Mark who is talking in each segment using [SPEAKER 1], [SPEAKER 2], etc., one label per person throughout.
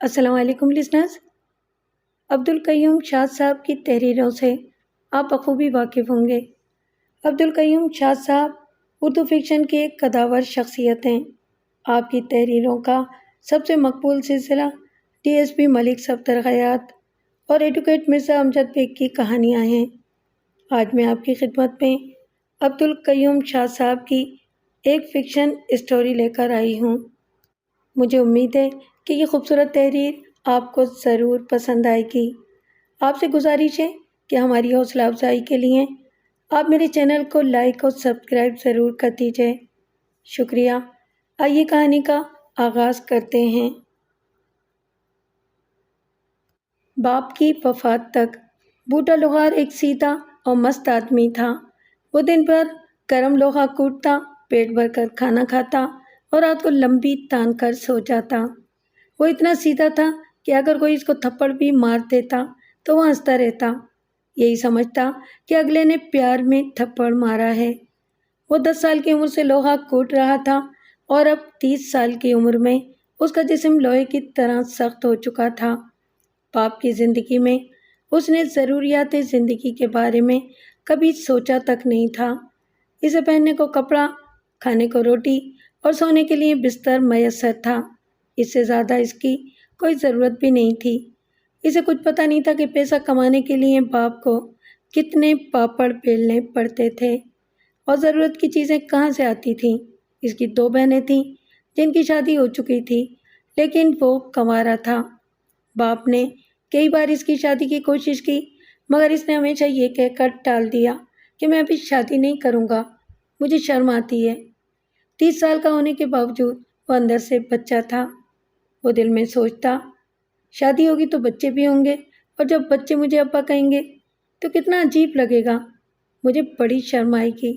[SPEAKER 1] السلام علیکم لسنرز۔ عبدالقیوم شاد صاحب کی تحریروں سے آپ بخوبی واقف ہوں گے۔ عبدالقیوم شاد صاحب اردو فکشن کے ایک قداور شخصیت ہیں۔ آپ کی تحریروں کا سب سے مقبول سلسلہ ڈی ایس پی ملک صفدر حیات اور ایڈوکیٹ مرزا امجد بیگ کی کہانیاں ہیں۔ آج میں آپ کی خدمت میں عبدالقیوم شاد صاحب کی ایک فکشن اسٹوری لے کر آئی ہوں۔ مجھے امید ہے کہ یہ خوبصورت تحریر آپ کو ضرور پسند آئے گی۔ آپ سے گزارش ہے کہ ہماری حوصلہ افزائی کے لیے آپ میرے چینل کو لائک اور سبسکرائب ضرور کر دیجیے۔ شکریہ۔ آئیے کہانی کا آغاز کرتے ہیں۔ باپ کی وفات تک بوٹا لوہار ایک سیدھا اور مست آدمی تھا۔ وہ دن بھر گرم لوہا کوٹتا، پیٹ بھر کر کھانا کھاتا اور رات کو لمبی تان کر سو جاتا۔ وہ اتنا سیدھا تھا کہ اگر کوئی اس کو تھپڑ بھی مار دیتا تو وہ ہنستا رہتا، یہی سمجھتا کہ اگلے نے پیار میں تھپڑ مارا ہے۔ وہ 10 سال کی عمر سے لوہا کوٹ رہا تھا اور اب 30 سال کی عمر میں اس کا جسم لوہے کی طرح سخت ہو چکا تھا۔ باپ کی زندگی میں اس نے ضروریات زندگی کے بارے میں کبھی سوچا تک نہیں تھا۔ اسے پہننے کو کپڑا، کھانے کو روٹی اور سونے کے لیے بستر میسر تھا۔ اس سے زیادہ اس کی کوئی ضرورت بھی نہیں تھی۔ اسے کچھ پتہ نہیں تھا کہ پیسہ کمانے کے لیے باپ کو کتنے پاپڑ بیلنے پڑتے تھے اور ضرورت کی چیزیں کہاں سے آتی تھیں۔ اس کی 2 بہنیں تھیں جن کی شادی ہو چکی تھی، لیکن وہ کنوارا تھا۔ باپ نے کئی بار اس کی شادی کی کوشش کی، مگر اس نے ہمیشہ یہ کہہ کر ٹال دیا کہ میں ابھی شادی نہیں کروں گا، مجھے شرم آتی ہے۔ 30 سال کا ہونے کے باوجود وہ اندر سے بچہ تھا۔ وہ دل میں سوچتا، شادی ہوگی تو بچے بھی ہوں گے، اور جب بچے مجھے ابا کہیں گے تو کتنا عجیب لگے گا، مجھے بڑی شرم آئے گی۔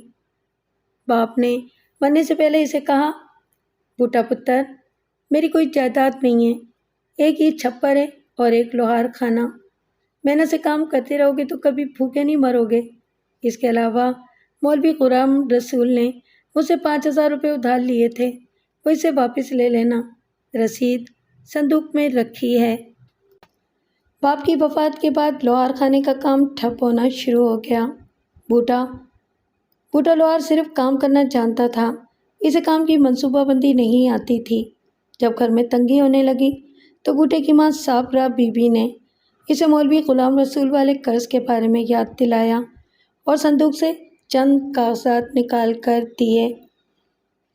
[SPEAKER 1] باپ نے مرنے سے پہلے اسے کہا، بوٹا پتر، میری کوئی جائیداد نہیں ہے، ایک ہی چھپر ہے اور ایک لوہار خانہ۔ محنت سے کام کرتے رہو گے تو کبھی بھوکے نہیں مرو گے۔ اس کے علاوہ مولوی غلام رسول نے مجھ سے 5000 روپے ادھار لیے تھے، وہ اسے واپس لے لینا، رسید صندوق میں رکھی ہے۔ باپ کی وفات کے بعد لوہار خانے کا کام ٹھپ ہونا شروع ہو گیا۔ بوٹا لوہار صرف کام کرنا جانتا تھا، اسے کام کی منصوبہ بندی نہیں آتی تھی۔ جب گھر میں تنگی ہونے لگی تو بوٹے کی ماں صابرہ بی بی نے اسے مولوی غلام رسول والے قرض کے بارے میں یاد دلایا اور صندوق سے چند کاغذات نکال کر دیے۔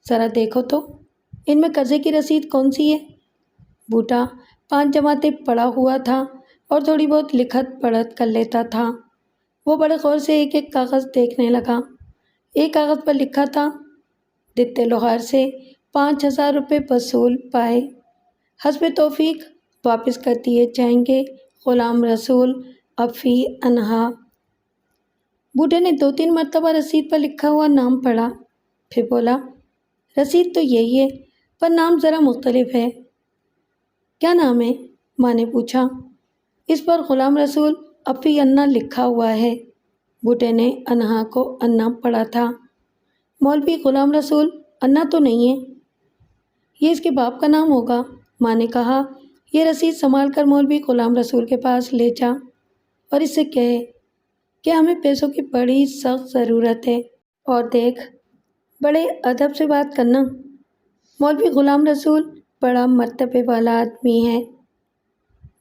[SPEAKER 1] ذرا دیکھو تو ان میں قرضے کی رسید کون سی ہے؟ بوٹا 5 جماعتیں پڑھا ہوا تھا اور تھوڑی بہت لکھت پڑھت کر لیتا تھا۔ وہ بڑے غور سے ایک ایک کاغذ دیکھنے لگا۔ ایک کاغذ پر لکھا تھا، دتے لوہار سے 5000 روپے وصول پائے، حسب توفیق واپس کر دیے جائیں گے، غلام رسول افی انہا۔ بوٹے نے 2-3 مرتبہ رسید پر لکھا ہوا نام پڑھا، پھر بولا، رسید تو یہی ہے پر نام ذرا مختلف ہے۔ کیا نام ہے؟ ماں نے پوچھا۔ اس پر غلام رسول افی انہا لکھا ہوا ہے۔ بوٹے نے انہا کو انا پڑھا تھا۔ مولوی غلام رسول انا تو نہیں ہے، یہ اس کے باپ کا نام ہوگا۔ ماں نے کہا، یہ رسید سنبھال کر مولوی غلام رسول کے پاس لے جا اور اس سے کہے کہ ہمیں پیسوں کی بڑی سخت ضرورت ہے، اور دیکھ بڑے ادب سے بات کرنا، مولوی غلام رسول بڑا مرتبے والا آدمی ہے۔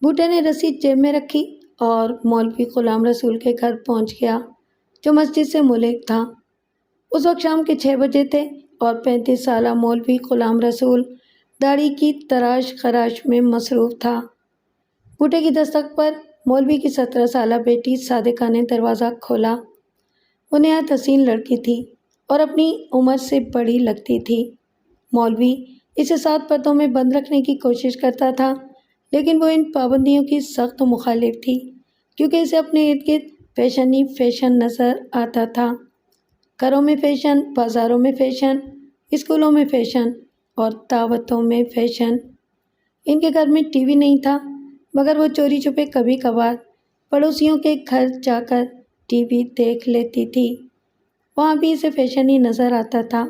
[SPEAKER 1] بوٹے نے رسید جیب میں رکھی اور مولوی غلام رسول کے گھر پہنچ گیا، جو مسجد سے ملک تھا۔ اس وقت شام کے 6 بجے تھے اور 35 سالہ مولوی غلام رسول داڑھی کی تراش خراش میں مصروف تھا۔ بوٹے کی دستک پر مولوی کی 17 سالہ بیٹی صادقہ نے دروازہ کھولا۔ وہ نہایت حسین لڑکی تھی اور اپنی عمر سے بڑی لگتی تھی۔ مولوی اسے 7 پردوں میں بند رکھنے کی کوشش کرتا تھا، لیکن وہ ان پابندیوں کی سخت مخالف تھی، کیونکہ اسے اپنے ارد گرد فیشن ہی فیشن نظر آتا تھا۔ گھروں میں فیشن، بازاروں میں فیشن، اسکولوں میں فیشن اور دعوتوں میں فیشن۔ ان کے گھر میں ٹی وی نہیں تھا، مگر وہ چوری چھپے کبھی کبھار پڑوسیوں کے گھر جا کر ٹی وی دیکھ لیتی تھی، وہاں بھی اسے فیشن ہی نظر آتا تھا۔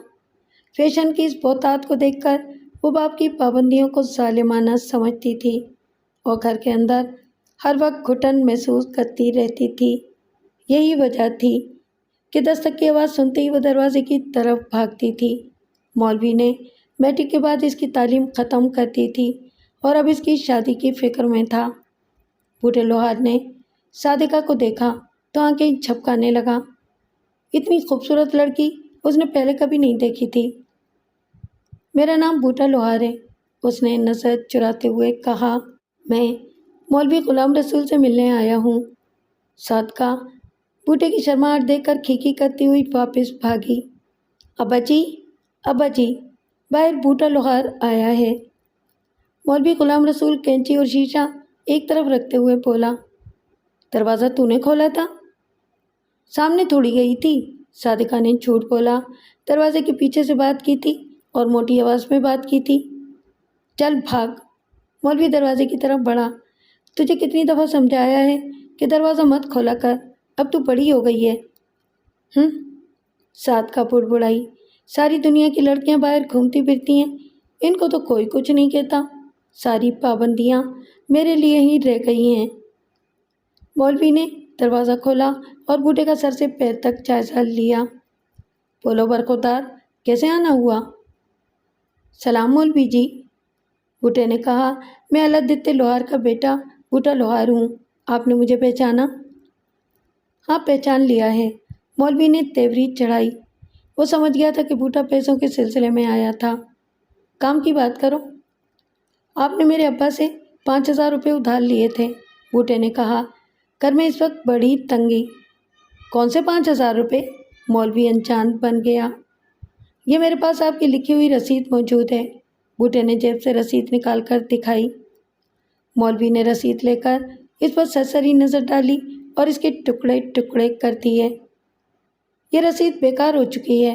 [SPEAKER 1] فیشن کی اس بہتات کو دیکھ کر وہ باپ کی پابندیوں کو ظالمانہ سمجھتی تھی۔ اور گھر کے اندر ہر وقت گھٹن محسوس کرتی رہتی تھی۔ یہی وجہ تھی کہ دستک کی آواز سنتے ہی وہ دروازے کی طرف بھاگتی تھی۔ مولوی نے میٹرک کے بعد اس کی تعلیم ختم کر دی تھی اور اب اس کی شادی کی فکر میں تھا۔ بوڑھے لوہار نے صادقہ کو دیکھا تو آنکھیں جھپکانے لگا۔ اتنی خوبصورت لڑکی اس نے پہلے کبھی نہیں دیکھی تھی۔ میرا نام بوٹا لوہار ہے، اس نے نظر چراتے ہوئے کہا۔ میں مولوی غلام رسول سے ملنے آیا ہوں۔ صادقہ بوٹے کی شرماہٹ دیکھ کر کھیکی کرتی ہوئی واپس بھاگی۔ ابا جی باہر بوٹا لوہار آیا ہے۔ مولوی غلام رسول کینچی اور شیشہ ایک طرف رکھتے ہوئے بولا۔ دروازہ تو نے کھولا تھا؟ سامنے تھوڑی گئی تھی، صادقہ نے جھوٹ بولا۔ دروازے کے پیچھے سے بات کی تھی اور موٹی آواز میں بات کی تھی۔ چل بھاگ۔ مولوی دروازے کی طرف بڑھا۔ تجھے کتنی دفعہ سمجھایا ہے کہ دروازہ مت کھولا کر، اب تو بڑی ہو گئی ہے۔ صادقہ بڑبڑائی۔ ساری دنیا کی لڑکیاں باہر گھومتی پھرتی ہیں، ان کو تو کوئی کچھ نہیں کہتا، ساری پابندیاں میرے لیے ہی رہ گئی ہیں۔ مولوی نے دروازہ کھولا اور بوٹے کا سر سے پیر تک جائزہ لیا۔ بولو برخودار، کیسے آنا ہوا؟ سلام مولوی جی، بوٹے نے کہا۔ میں علاددین لوہار کا بیٹا بوٹا لوہار ہوں، آپ نے مجھے پہچانا؟ ہاں پہچان لیا ہے، مولوی نے تیوری چڑھائی۔ وہ سمجھ گیا تھا کہ بوٹا پیسوں کے سلسلے میں آیا تھا۔ کام کی بات کرو۔ آپ نے میرے ابا سے 5,000 روپے ادھار لیے تھے، بوٹے نے کہا۔ گھر میں اس وقت بڑی تنگی۔ کون سے 5,000 روپے؟ مولوی انجان بن گیا۔ یہ میرے پاس آپ کی لکھی ہوئی رسید موجود ہے، بوٹے نے جیب سے رسید نکال کر دکھائی۔ مولوی نے رسید لے کر اس پر سرسری نظر ڈالی اور اس کے ٹکڑے ٹکڑے کر دیے۔ یہ رسید بیکار ہو چکی ہے،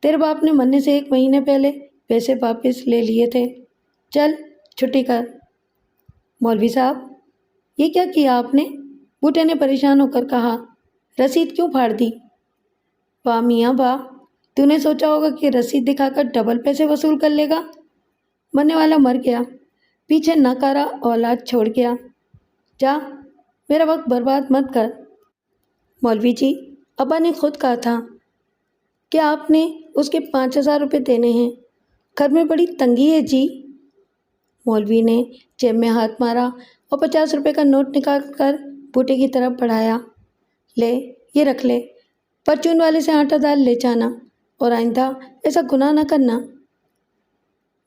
[SPEAKER 1] تیرے باپ نے مرنے سے 1 مہینے پہلے پیسے واپس لے لیے تھے، چل چھٹی کر۔ مولوی صاحب، یہ کیا کیا آپ نے؟ بوٹے نے پریشان ہو کر کہا۔ رسید کیوں پھاڑ دی؟ واہ میاں واہ، تو نے سوچا ہوگا کہ رسید دکھا کر ڈبل پیسے وصول کر لے گا؟ مرنے والا مر گیا، پیچھے ناکارہ اولاد چھوڑ گیا، جا میرا وقت برباد مت کر۔ مولوی جی، ابا نے خود کہا تھا کہ آپ نے اس کے 5,000 روپے دینے ہیں، گھر میں بڑی تنگی ہے جی۔ مولوی نے جیب میں ہاتھ مارا اور 50 روپے کا نوٹ نکال کر بوٹے کی طرف بڑھایا۔ لے یہ رکھ لے، پرچون والے سے آٹا دال لے جانا اور آئندہ ایسا گناہ نہ کرنا۔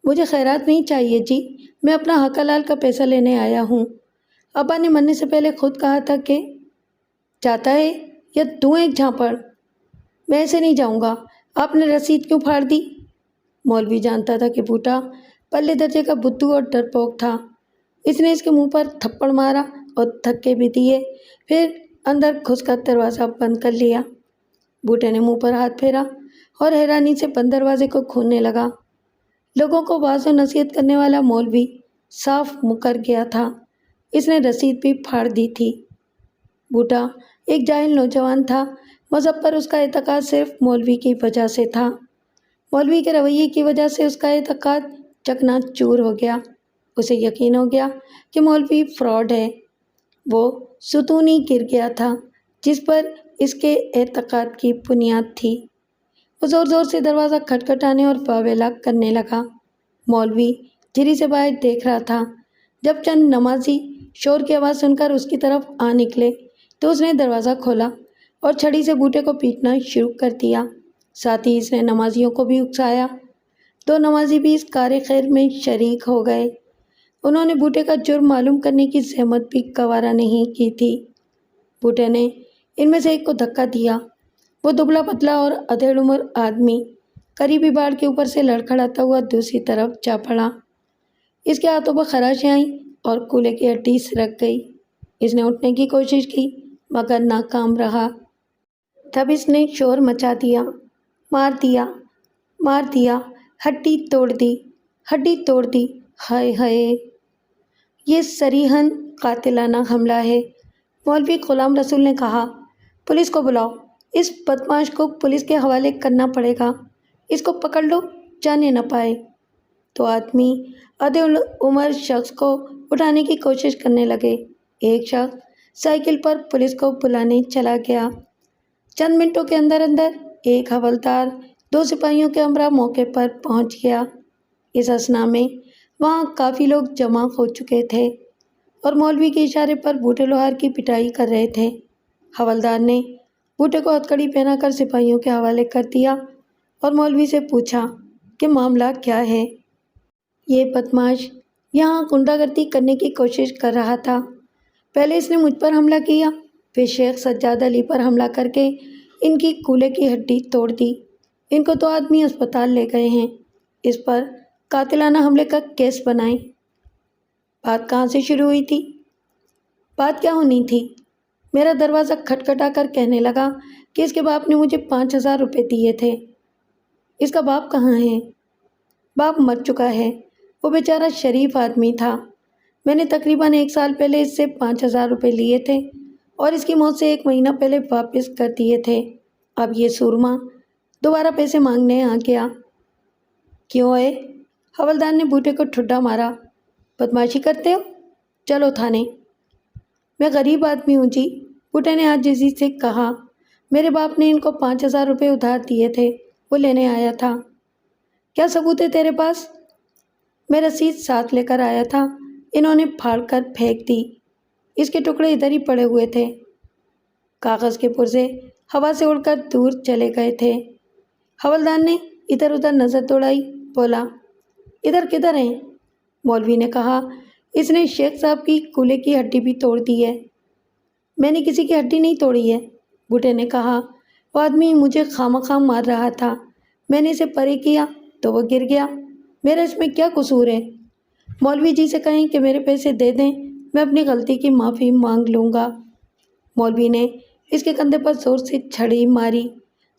[SPEAKER 1] مجھے خیرات نہیں چاہیے جی، میں اپنا حق حلال کا پیسہ لینے آیا ہوں۔ ابا نے مرنے سے پہلے خود کہا تھا کہ جاتا ہے یا دوں ایک جھاپڑ؟ میں ایسے نہیں جاؤں گا، آپ نے رسید کیوں پھاڑ دی؟ مولوی جانتا تھا کہ بوٹا پلے درجے کا بدھو اور ڈرپوک تھا۔ اس نے اس کے منہ پر تھپڑ مارا اور دھکے بھی دیے، پھر اندر گھس کر دروازہ بند کر لیا۔ بوٹے نے منہ پر ہاتھ پھیرا اور حیرانی سے بند دروازے کو کھولنے لگا۔ لوگوں کو واعظ و نصیحت کرنے والا مولوی صاف مکر گیا تھا، اس نے رسید بھی پھاڑ دی تھی۔ بوٹا ایک جاہل نوجوان تھا، مذہب پر اس کا اعتقاد صرف مولوی کی وجہ سے تھا۔ مولوی کے رویے کی وجہ سے اس کا اعتقاد چکنا چور ہو گیا۔ اسے یقین ہو گیا کہ مولوی فراڈ ہے۔ وہ ستون ہی گر گیا تھا جس پر اس کے اعتقاد کی بنیاد تھی۔ وہ زور زور سے دروازہ کھٹکھٹانے اور واویلا کرنے لگا۔ مولوی جھری سے باہر دیکھ رہا تھا۔ جب چند نمازی شور کی آواز سن کر اس کی طرف آ نکلے تو اس نے دروازہ کھولا اور چھڑی سے بوٹے کو پیٹنا شروع کر دیا۔ ساتھ ہی اس نے نمازیوں کو بھی اکسایا۔ 2 نمازی بھی اس کار خیر میں شریک ہو گئے۔ انہوں نے بوٹے کا جرم معلوم کرنے کی زحمت بھی گوارا نہیں کی تھی۔ بوٹے نے ان میں سے ایک کو دھکا دیا۔ وہ دبلا پتلا اور ادھیڑ عمر آدمی قریبی باڑ کے اوپر سے لڑکھڑاتا ہوا دوسری طرف جا پڑا۔ اس کے ہاتھوں پر خراشیں آئیں اور کولے کی ہڈی سرک گئی۔ اس نے اٹھنے کی کوشش کی مگر ناکام رہا۔ تب اس نے شور مچا دیا، مار دیا، مار دیا، ہڈی توڑ دی، ہائے ہائے! یہ صریحاً قاتلانہ حملہ ہے، مولوی غلام رسول نے کہا۔ پولیس کو بلاؤ، اس بدمعاش کو پولیس کے حوالے کرنا پڑے گا، اس کو پکڑ لو، جانے نہ پائے۔ تو آدمی ادھیڑ عمر شخص کو اٹھانے کی کوشش کرنے لگے۔ ایک شخص سائیکل پر پولیس کو بلانے چلا گیا۔ چند منٹوں کے اندر ایک حوالدار 2 سپاہیوں کے ہمراہ موقع پر پہنچ گیا۔ اس اثنا میں وہاں کافی لوگ جمع ہو چکے تھے اور مولوی کے اشارے پر بوٹے لوہار کی پٹائی کر رہے تھے۔ حوالدار نے بوٹے کو ہتھکڑی پہنا کر سپاہیوں کے حوالے کر دیا اور مولوی سے پوچھا کہ معاملہ کیا ہے؟ یہ بدماش یہاں غنڈہ گردی کرنے کی کوشش کر رہا تھا۔ پہلے اس نے مجھ پر حملہ کیا، پھر شیخ سجاد علی پر حملہ کر کے ان کی کولے کی ہڈی توڑ دی۔ ان کو 2 آدمی اسپتال لے گئے ہیں۔ اس پر قاتلانہ حملے کا کیس بنائیں۔ بات کہاں سے شروع ہوئی تھی؟ بات کیا ہونی تھی؟ میرا دروازہ کھٹکھٹا کر کہنے لگا کہ اس کے باپ نے مجھے 5000 روپے دیے تھے۔ اس کا باپ کہاں ہے؟ باپ مر چکا ہے، وہ بیچارہ شریف آدمی تھا۔ میں نے تقریباً 1 سال پہلے اس سے 5000 روپے لیے تھے اور اس کی موت سے 1 مہینہ پہلے واپس کر دیے تھے۔ اب یہ سورما دوبارہ پیسے مانگنے آ گیا۔ کیوں ہے؟ حوالدار نے بوٹے کو ٹھڈا مارا۔ بدماشی کرتے ہو؟ چلو تھانے۔ میں غریب آدمی ہوں جی، بوٹے نے عاجزی سے کہا۔ میرے باپ نے ان کو 5000 روپے ادھار دیے تھے، وہ لینے آیا تھا۔ کیا ثبوت ہے تیرے پاس؟ میں رسید ساتھ لے کر آیا تھا، انہوں نے پھاڑ کر پھینک دی۔ اس کے ٹکڑے ادھر ہی پڑے ہوئے تھے۔ کاغذ کے پرزے ہوا سے اڑ کر دور چلے گئے تھے۔ حوالدار نے ادھر ادھر نظر دوڑائی، بولا ادھر کدھر ہیں؟ مولوی نے کہا اس نے شیخ صاحب کی کولے کی ہڈی بھی توڑ دی ہے۔ میں نے کسی کی ہڈی نہیں توڑی ہے، بوٹے نے کہا۔ وہ آدمی مجھے خواہ مار رہا تھا، میں نے اسے پرے کیا تو وہ گر گیا، میرا اس میں کیا قصور ہے؟ مولوی جی سے کہیں کہ میرے پیسے دے دیں، میں اپنی غلطی کی معافی مانگ لوں گا۔ مولوی نے اس کے کندھے پر زور سے چھڑی ماری،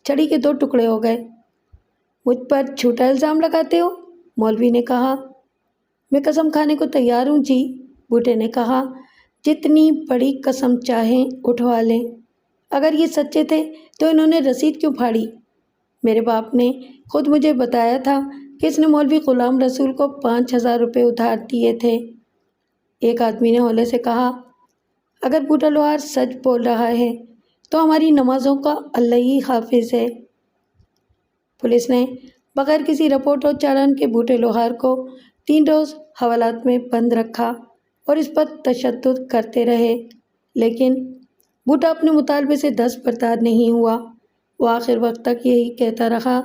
[SPEAKER 1] چھڑی کے 2 ٹکڑے ہو گئے۔ مجھ پر جھوٹا الزام لگاتے ہو؟ مولوی نے کہا۔ میں قسم کھانے کو تیار ہوں جی، بوٹے نے کہا۔ جتنی بڑی قسم چاہیں اٹھوا لیں۔ اگر یہ سچے تھے تو انہوں نے رسید کیوں پھاڑی؟ میرے باپ نے خود مجھے بتایا تھا کہ اس نے مولوی غلام رسول کو 5000 روپے ادھار دیے تھے۔ ایک آدمی نے ہولے سے کہا، اگر بوٹا لوہار سچ بول رہا ہے تو ہماری نمازوں کا اللہ ہی حافظ ہے۔ پولیس نے بغیر کسی رپورٹ اور چالان کے بوٹے لوہار کو 3 روز حوالات میں بند رکھا اور اس پر تشدد کرتے رہے، لیکن بوٹا اپنے مطالبے سے دستبردار نہیں ہوا۔ وہ آخر وقت تک یہی کہتا رہا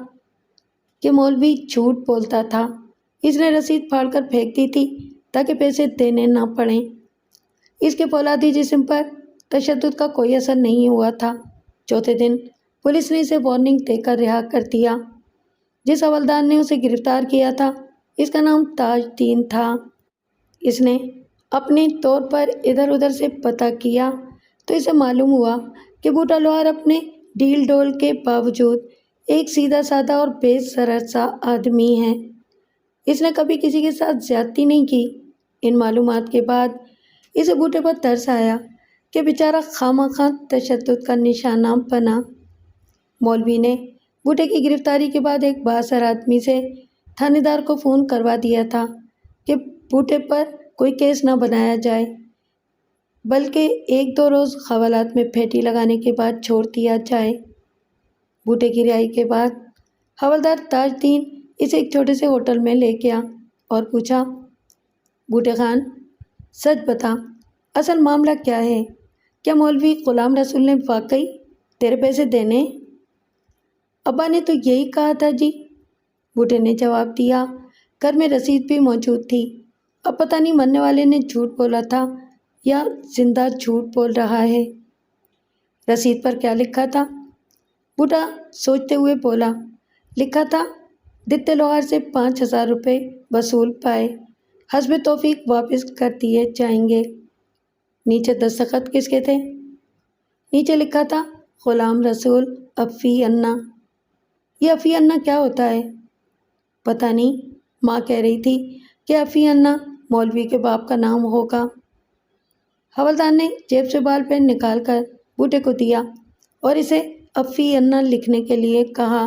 [SPEAKER 1] کہ مولوی جھوٹ بولتا تھا، اس نے رسید پھاڑ کر پھینک دی تھی تاکہ پیسے دینے نہ پڑیں۔ اس کے فولادی جسم پر تشدد کا کوئی اثر نہیں ہوا تھا۔ چوتھے دن پولیس نے اسے وارننگ دے کر رہا کر دیا۔ جس حوالدار نے اسے گرفتار کیا تھا اس کا نام تاج دین تھا۔ اس نے اپنے طور پر ادھر ادھر سے پتہ کیا تو اسے معلوم ہوا کہ بوٹا لوہار اپنے ڈیل ڈول کے باوجود ایک سیدھا سادہ اور بے ضرر سا آدمی ہے۔ اس نے کبھی کسی کے ساتھ زیادتی نہیں کی۔ ان معلومات کے بعد اسے بوٹے پر ترس آیا کہ بیچارہ خواہ تشدد کا نشانہ بنا۔ مولوی نے بوٹے کی گرفتاری کے بعد ایک بااثر آدمی سے تھانے دار کو فون کروا دیا تھا کہ بوٹے پر کوئی کیس نہ بنایا جائے بلکہ 1-2 روز حوالات میں پھیٹی لگانے کے بعد چھوڑ دیا جائے۔ بوٹے کی رہائی کے بعد حوالدار تاج دین اسے ایک چھوٹے سے ہوٹل میں لے گیا اور پوچھا، بوٹے خان سچ بتا، اصل معاملہ کیا ہے؟ کیا مولوی غلام رسول نے واقعی تیرے پیسے دینے؟ ابا نے تو یہی کہا تھا جی، بوٹے نے جواب دیا۔ گھر میں رسید بھی موجود تھی۔ اب پتہ نہیں مرنے والے نے جھوٹ بولا تھا یا زندہ جھوٹ بول رہا ہے۔ رسید پر کیا لکھا تھا؟ بوٹا سوچتے ہوئے بولا، لکھا تھا دتے لوہار سے 5000 روپے وصول پائے، حسب توفیق واپس کر دیے جائیں گے۔ نیچے دستخط کس کے تھے؟ نیچے لکھا تھا غلام رسول افی انا۔ یہ افی انا کیا ہوتا ہے؟ پتہ نہیں، ماں کہہ رہی تھی کہ افی انا مولوی کے باپ کا نام ہوگا۔ حوالدار نے جیب سے بال پین نکال کر بوٹے کو دیا اور اسے افی انا لکھنے کے لیے کہا۔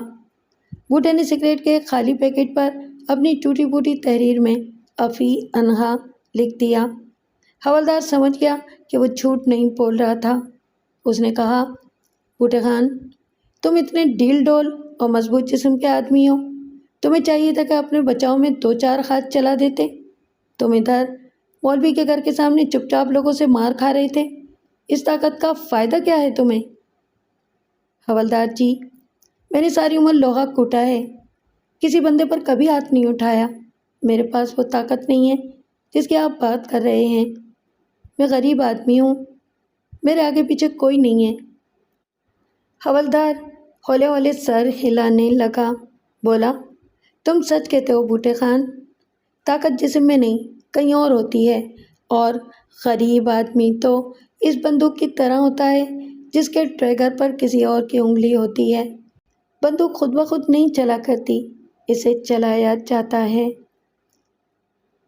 [SPEAKER 1] بوٹے نے سگریٹ کے خالی پیکٹ پر اپنی ٹوٹی پھوٹی تحریر میں افی انہا لکھ دیا۔ حوالدار سمجھ گیا کہ وہ جھوٹ نہیں بول رہا تھا۔ اس نے کہا، بوٹے خان، تم اتنے ڈھیل ڈول اور مضبوط جسم کے آدمی ہو، تمہیں چاہیے تھا کہ اپنے بچاؤ میں 2-4 ہاتھ چلا دیتے۔ تم ادھر مولوی کے گھر کے سامنے چپ چاپ لوگوں سے مار کھا رہے تھے، اس طاقت کا فائدہ کیا ہے تمہیں؟ حوالدار جی، میں نے ساری عمر لوہا کوٹا ہے، کسی بندے پر کبھی ہاتھ نہیں اٹھایا، میرے پاس وہ طاقت نہیں ہے جس کی آپ بات کر رہے ہیں۔ میں غریب آدمی ہوں، میرے آگے پیچھے کوئی نہیں ہے۔ حوالدار ہولے ہولے سر ہلانے لگا، بولا، تم سچ کہتے ہو بوٹے خان، طاقت جسم میں نہیں کہیں اور ہوتی ہے، اور غریب آدمی تو اس بندوق کی طرح ہوتا ہے جس کے ٹریگر پر کسی اور کی انگلی ہوتی ہے۔ بندوق خود بخود نہیں چلا کرتی، اسے چلایا جاتا ہے۔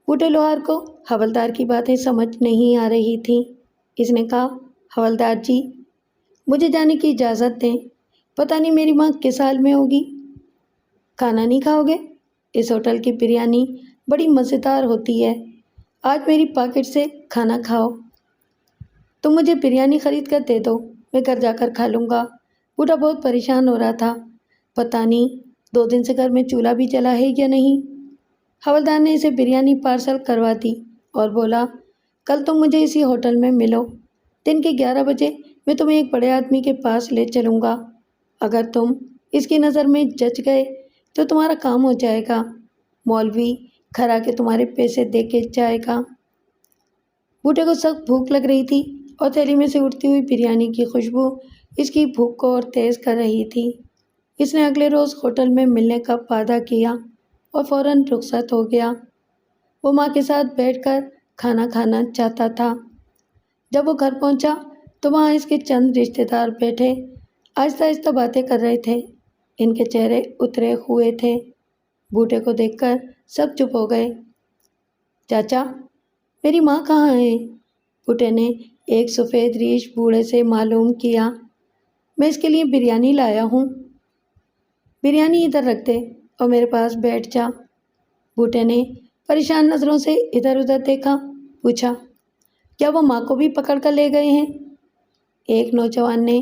[SPEAKER 1] بوٹے لوہار کو حوالدار کی باتیں سمجھ نہیں آ رہی تھیں۔ اس نے کہا، حوالدار جی، مجھے جانے کی اجازت دیں، پتہ نہیں میری ماں کس حال میں ہوگی۔ کھانا نہیں کھاؤ گے؟ اس ہوٹل کی بریانی بڑی مزیدار ہوتی ہے، آج میری پاکٹ سے کھانا کھاؤ۔ تم مجھے بریانی خرید کر دے دو، میں گھر جا کر کھا لوں گا۔ بوٹا بہت پریشان ہو رہا تھا، پتہ نہیں 2 دن سے گھر میں چولہا بھی جلا ہے یا نہیں۔ حوالدار نے اسے بریانی پارسل کروا دی اور بولا، کل تم مجھے اسی ہوٹل میں ملو، دن کے 11 بجے میں تمہیں ایک بڑے آدمی کے پاس لے چلوں گا۔ اگر تم اس کی نظر میں جچ گئے تو تمہارا کام ہو جائے گا، مولوی گھر آ کے تمہارے پیسے دے کے جائے گا۔ بوٹے کو سخت بھوک لگ رہی تھی اور تھیلی میں سے اٹھتی ہوئی بریانی کی خوشبو اس کی بھوک کو اور تیز کر رہی تھی۔ اس نے اگلے روز ہوٹل میں ملنے کا وعدہ کیا اور فوراً رخصت ہو گیا۔ وہ ماں کے ساتھ بیٹھ کر کھانا کھانا چاہتا تھا۔ جب وہ گھر پہنچا تو وہاں اس کے چند رشتہ دار بیٹھے آہستہ آہستہ باتیں کر رہے تھے، ان کے چہرے اترے ہوئے تھے۔ بوٹے کو دیکھ کر سب چپ ہو گئے۔ چاچا، میری ماں کہاں ہے؟ بوٹے نے ایک سفید ریش بوڑھے سے معلوم کیا۔ میں اس کے لیے بریانی لایا ہوں۔ بریانی ادھر رکھ دے اور میرے پاس بیٹھ جا۔ بوٹے نے پریشان نظروں سے ادھر ادھر دیکھا، پوچھا، کیا وہ ماں کو بھی پکڑ کر لے گئے ہیں؟ ایک نوجوان نے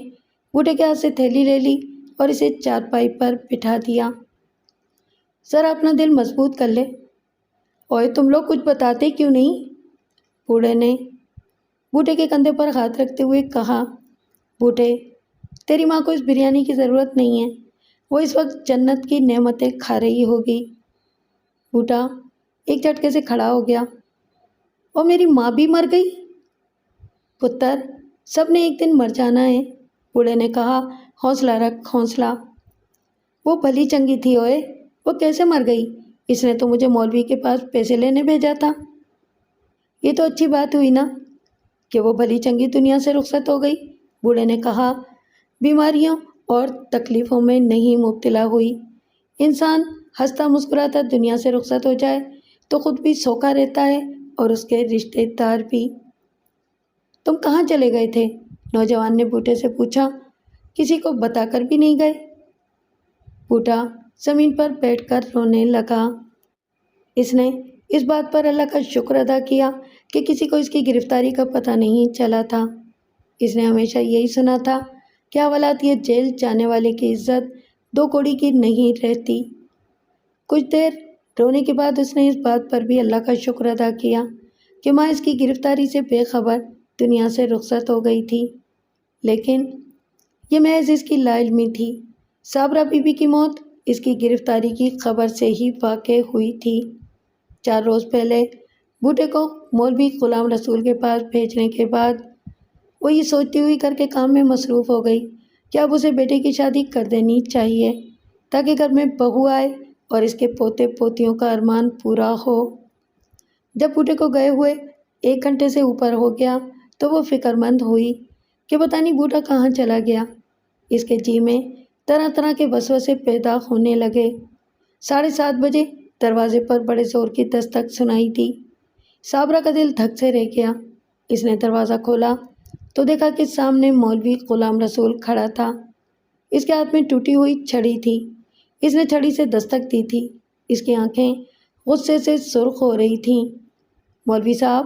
[SPEAKER 1] بوٹے کے ہاتھ سے تھیلی لے لی اور اسے چارپائی پر بٹھا دیا۔ ذرا اپنا دل مضبوط کر لے، اوئے تم لوگ کچھ بتاتے کیوں نہیں؟ بوڑھے نے بوٹے کے کندھے پر ہاتھ رکھتے ہوئے کہا، بوٹے، تیری ماں کو اس بریانی کی ضرورت نہیں ہے، وہ اس وقت جنت کی نعمتیں کھا رہی ہوگی۔ بوٹا ایک جھٹکے سے کھڑا ہو گیا، اور میری ماں بھی مر گئی؟ پتر، سب نے ایک دن مر جانا ہے، بوڑھے نے کہا، حوصلہ رکھ، حوصلہ۔ وہ بھلی چنگی تھی اوئے، وہ کیسے مر گئی؟ اس نے تو مجھے مولوی کے پاس پیسے لینے بھیجا تھا۔ یہ تو اچھی بات ہوئی نا کہ وہ بھلی چنگی دنیا سے رخصت ہو گئی، بوڑھے نے کہا، بیماریوں اور تکلیفوں میں نہیں مبتلا ہوئی۔ انسان ہنستا مسکراتا دنیا سے رخصت ہو جائے تو خود بھی سوکھا رہتا ہے اور اس کے رشتے دار بھی۔ تم کہاں چلے گئے تھے؟ نوجوان نے بوٹے سے پوچھا، کسی کو بتا کر بھی نہیں گئے؟ بوٹا زمین پر بیٹھ کر رونے لگا۔ اس نے اس بات پر اللہ کا شکر ادا کیا کہ کسی کو اس کی گرفتاری کا پتہ نہیں چلا تھا۔ اس نے ہمیشہ یہی سنا تھا کہ اولاد یہ جیل جانے والے کی عزت 2 کوڑی کی نہیں رہتی۔ کچھ دیر رونے کے بعد اس نے اس بات پر بھی اللہ کا شکر ادا کیا کہ ماں اس کی گرفتاری سے بے خبر دنیا سے رخصت ہو گئی تھی، لیکن یہ محض اس کی لا علمی تھی۔ صابرہ بی بی کی موت اس کی گرفتاری کی خبر سے ہی واقع ہوئی تھی۔ 4 روز پہلے بوٹے کو مولوی غلام رسول کے پاس بھیجنے کے بعد وہ یہ سوچتی ہوئی گھر کے کام میں مصروف ہو گئی کہ اب اسے بیٹے کی شادی کر دینی چاہیے تاکہ گھر میں بہو آئے اور اس کے پوتے پوتیوں کا ارمان پورا ہو۔ جب بوٹے کو گئے ہوئے 1 گھنٹے سے اوپر ہو گیا تو وہ فکر مند ہوئی کہ پتہ نہیں بوٹا کہاں چلا گیا۔ اس کے جی میں طرح طرح کے وسوسے پیدا ہونے لگے۔ 7:30 بجے دروازے پر بڑے زور کی دستک سنائی دی۔ صابرہ کا دل دھک سے رہ گیا۔ اس نے دروازہ کھولا تو دیکھا کہ سامنے مولوی غلام رسول کھڑا تھا۔ اس کے ہاتھ میں ٹوٹی ہوئی چھڑی تھی۔ اس نے چھڑی سے دستک دی تھی۔ اس کی آنکھیں غصے سے سرخ ہو رہی تھیں۔ مولوی صاحب،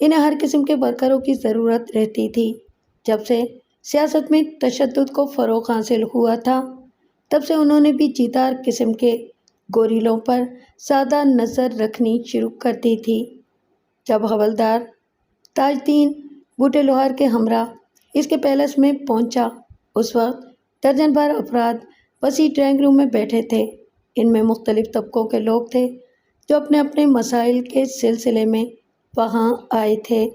[SPEAKER 1] انہیں ہر قسم کے ورکروں کی ضرورت رہتی تھی۔ جب سے سیاست میں تشدد کو فروغ حاصل ہوا تھا، تب سے انہوں نے بھی جیدار قسم کے گوریلوں پر سادہ نظر رکھنی شروع کر دی تھی۔ جب حوالدار تاج الدین بوٹے لوہار کے ہمراہ اس کے پیلس میں پہنچا، اس وقت درجن بھر افراد وسیع ڈرائنگ روم میں بیٹھے تھے۔ ان میں مختلف طبقوں کے لوگ تھے جو اپنے اپنے مسائل کے سلسلے میں وہاں آئے تھے۔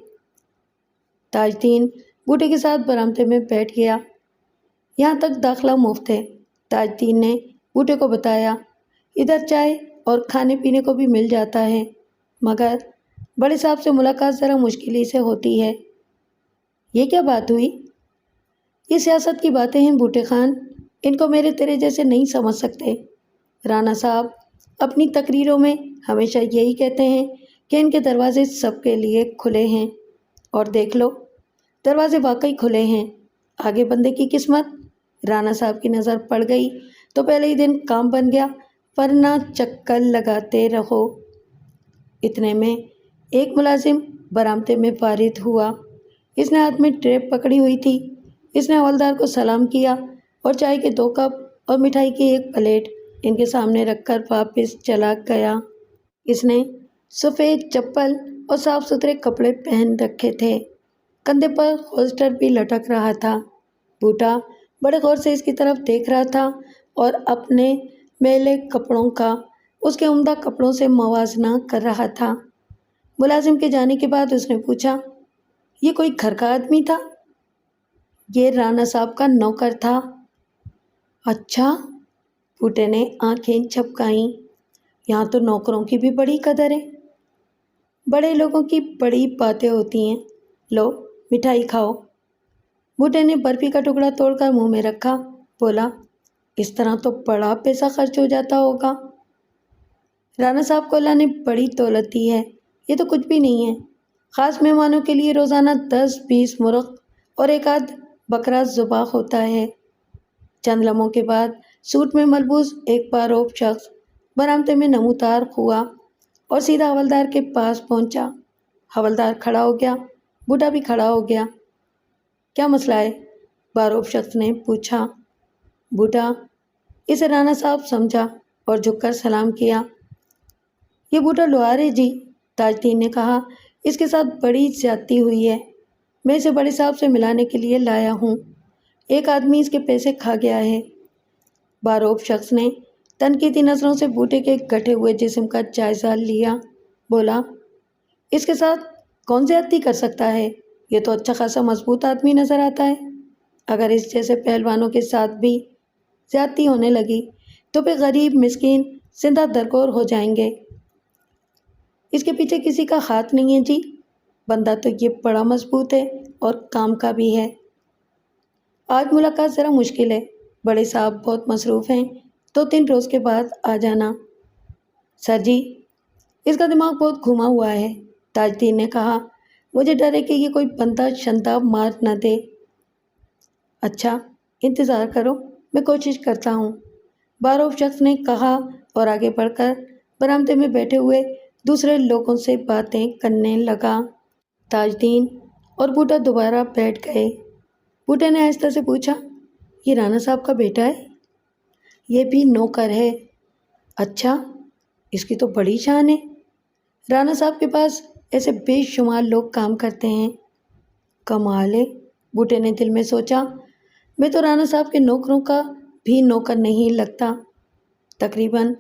[SPEAKER 1] تاج الدین بوٹے کے ساتھ برآمدے میں بیٹھ گیا۔ یہاں تک داخلہ مفت ہے، تاج الدین نے بوٹے کو بتایا۔ ادھر چائے اور کھانے پینے کو بھی مل جاتا ہے، مگر بڑے صاحب سے ملاقات ذرا مشکل ہی سے ہوتی ہے۔ یہ کیا بات ہوئی؟ یہ سیاست کی باتیں ہیں بوٹے خان، ان کو میرے تیرے جیسے نہیں سمجھ سکتے۔ رانا صاحب اپنی تقریروں میں ہمیشہ یہی کہتے ہیں کہ ان کے دروازے سب کے لیے کھلے ہیں، اور دیکھ لو دروازے واقعی کھلے ہیں۔ آگے بندے کی قسمت۔ رانا صاحب کی نظر پڑ گئی تو پہلے ہی دن کام بن گیا، ورنہ چکر لگاتے رہو۔ اتنے میں ایک ملازم برآمدے میں وارد ہوا۔ اس نے ہاتھ میں ٹرے پکڑی ہوئی تھی۔ اس نے حوالدار کو سلام کیا اور چائے کے 2 کپ اور مٹھائی کی 1 پلیٹ ان کے سامنے رکھ کر واپس چلا گیا۔ اس نے سفید چپل اور صاف ستھرے کپڑے پہن رکھے تھے، کندھے پر ہولسٹر بھی لٹک رہا تھا۔ بوٹا بڑے غور سے اس کی طرف دیکھ رہا تھا اور اپنے میلے کپڑوں کا اس کے عمدہ کپڑوں سے موازنہ کر رہا تھا۔ ملازم کے جانے کے بعد اس نے پوچھا، یہ کوئی گھر کا آدمی تھا؟ یہ رانا صاحب کا نوکر تھا۔ اچھا؟ بوٹے نے آنکھیں جھپکائیں۔ یہاں تو نوکروں کی بھی بڑی قدر ہے، بڑے لوگوں کی بڑی باتیں ہوتی ہیں۔ لو مٹھائی کھاؤ۔ بوٹے نے برفی کا ٹکڑا توڑ کر منہ میں رکھا، بولا، اس طرح تو بڑا پیسہ خرچ ہو جاتا ہوگا۔ رانا صاحب کو اللہ نے بڑی دولت دی ہے، یہ تو کچھ بھی نہیں ہے۔ خاص مہمانوں کے لیے روزانہ 10-20 مرغ اور 1 آدھ بکرا ذبح ہوتا ہے۔ چند لمحوں کے بعد سوٹ میں ملبوس ایک باروب شخص برآمدے میں نمودار ہوا اور سیدھا حوالدار کے پاس پہنچا۔ حوالدار کھڑا ہو گیا، بوٹا بھی کھڑا ہو گیا۔ کیا مسئلہ ہے؟ باروب شخص نے پوچھا۔ بوٹا اسے رانا صاحب سمجھا اور جھک کر سلام کیا۔ یہ بوٹا لوہار ہے جی، تاج الدین نے کہا، اس کے ساتھ بڑی زیادتی ہوئی ہے، میں اسے بڑے صاحب سے ملانے کے لیے لایا ہوں۔ ایک آدمی اس کے پیسے کھا گیا ہے۔ باروب شخص نے تنقیدی نظروں سے بوٹے کے گٹھے ہوئے جسم کا جائزہ لیا، بولا، اس کے ساتھ کون زیادتی کر سکتا ہے؟ یہ تو اچھا خاصا مضبوط آدمی نظر آتا ہے۔ اگر اس جیسے پہلوانوں کے ساتھ بھی زیادتی ہونے لگی تو پھر غریب مسکین زندہ درگور ہو جائیں گے۔ اس کے پیچھے کسی کا ہاتھ نہیں ہے جی، بندہ تو یہ بڑا مضبوط ہے اور کام کا بھی ہے۔ آج ملاقات ذرا مشکل ہے، بڑے صاحب بہت مصروف ہیں، 2-3 روز کے بعد آ جانا۔ سر جی، اس کا دماغ بہت گھوما ہوا ہے، تاج الدین نے کہا، مجھے ڈر ہے کہ یہ کوئی بندہ شندہ مار نہ دے۔ اچھا انتظار کرو، میں کوشش کرتا ہوں، باروب شخص نے کہا اور آگے بڑھ کر برآمدے میں بیٹھے ہوئے دوسرے لوگوں سے باتیں کرنے لگا۔ تاج الدین اور بوٹا دوبارہ بیٹھ گئے۔ بوٹے نے آہستہ سے پوچھا، یہ رانا صاحب کا بیٹا ہے؟ یہ بھی نوکر ہے۔ اچھا، اس کی تو بڑی شان ہے، رانا صاحب کے پاس ایسے بے شمار لوگ کام کرتے ہیں۔ کمال ہے، بوٹے نے دل میں سوچا، میں تو رانا صاحب کے نوکروں کا بھی نوکر نہیں لگتا۔ تقریباً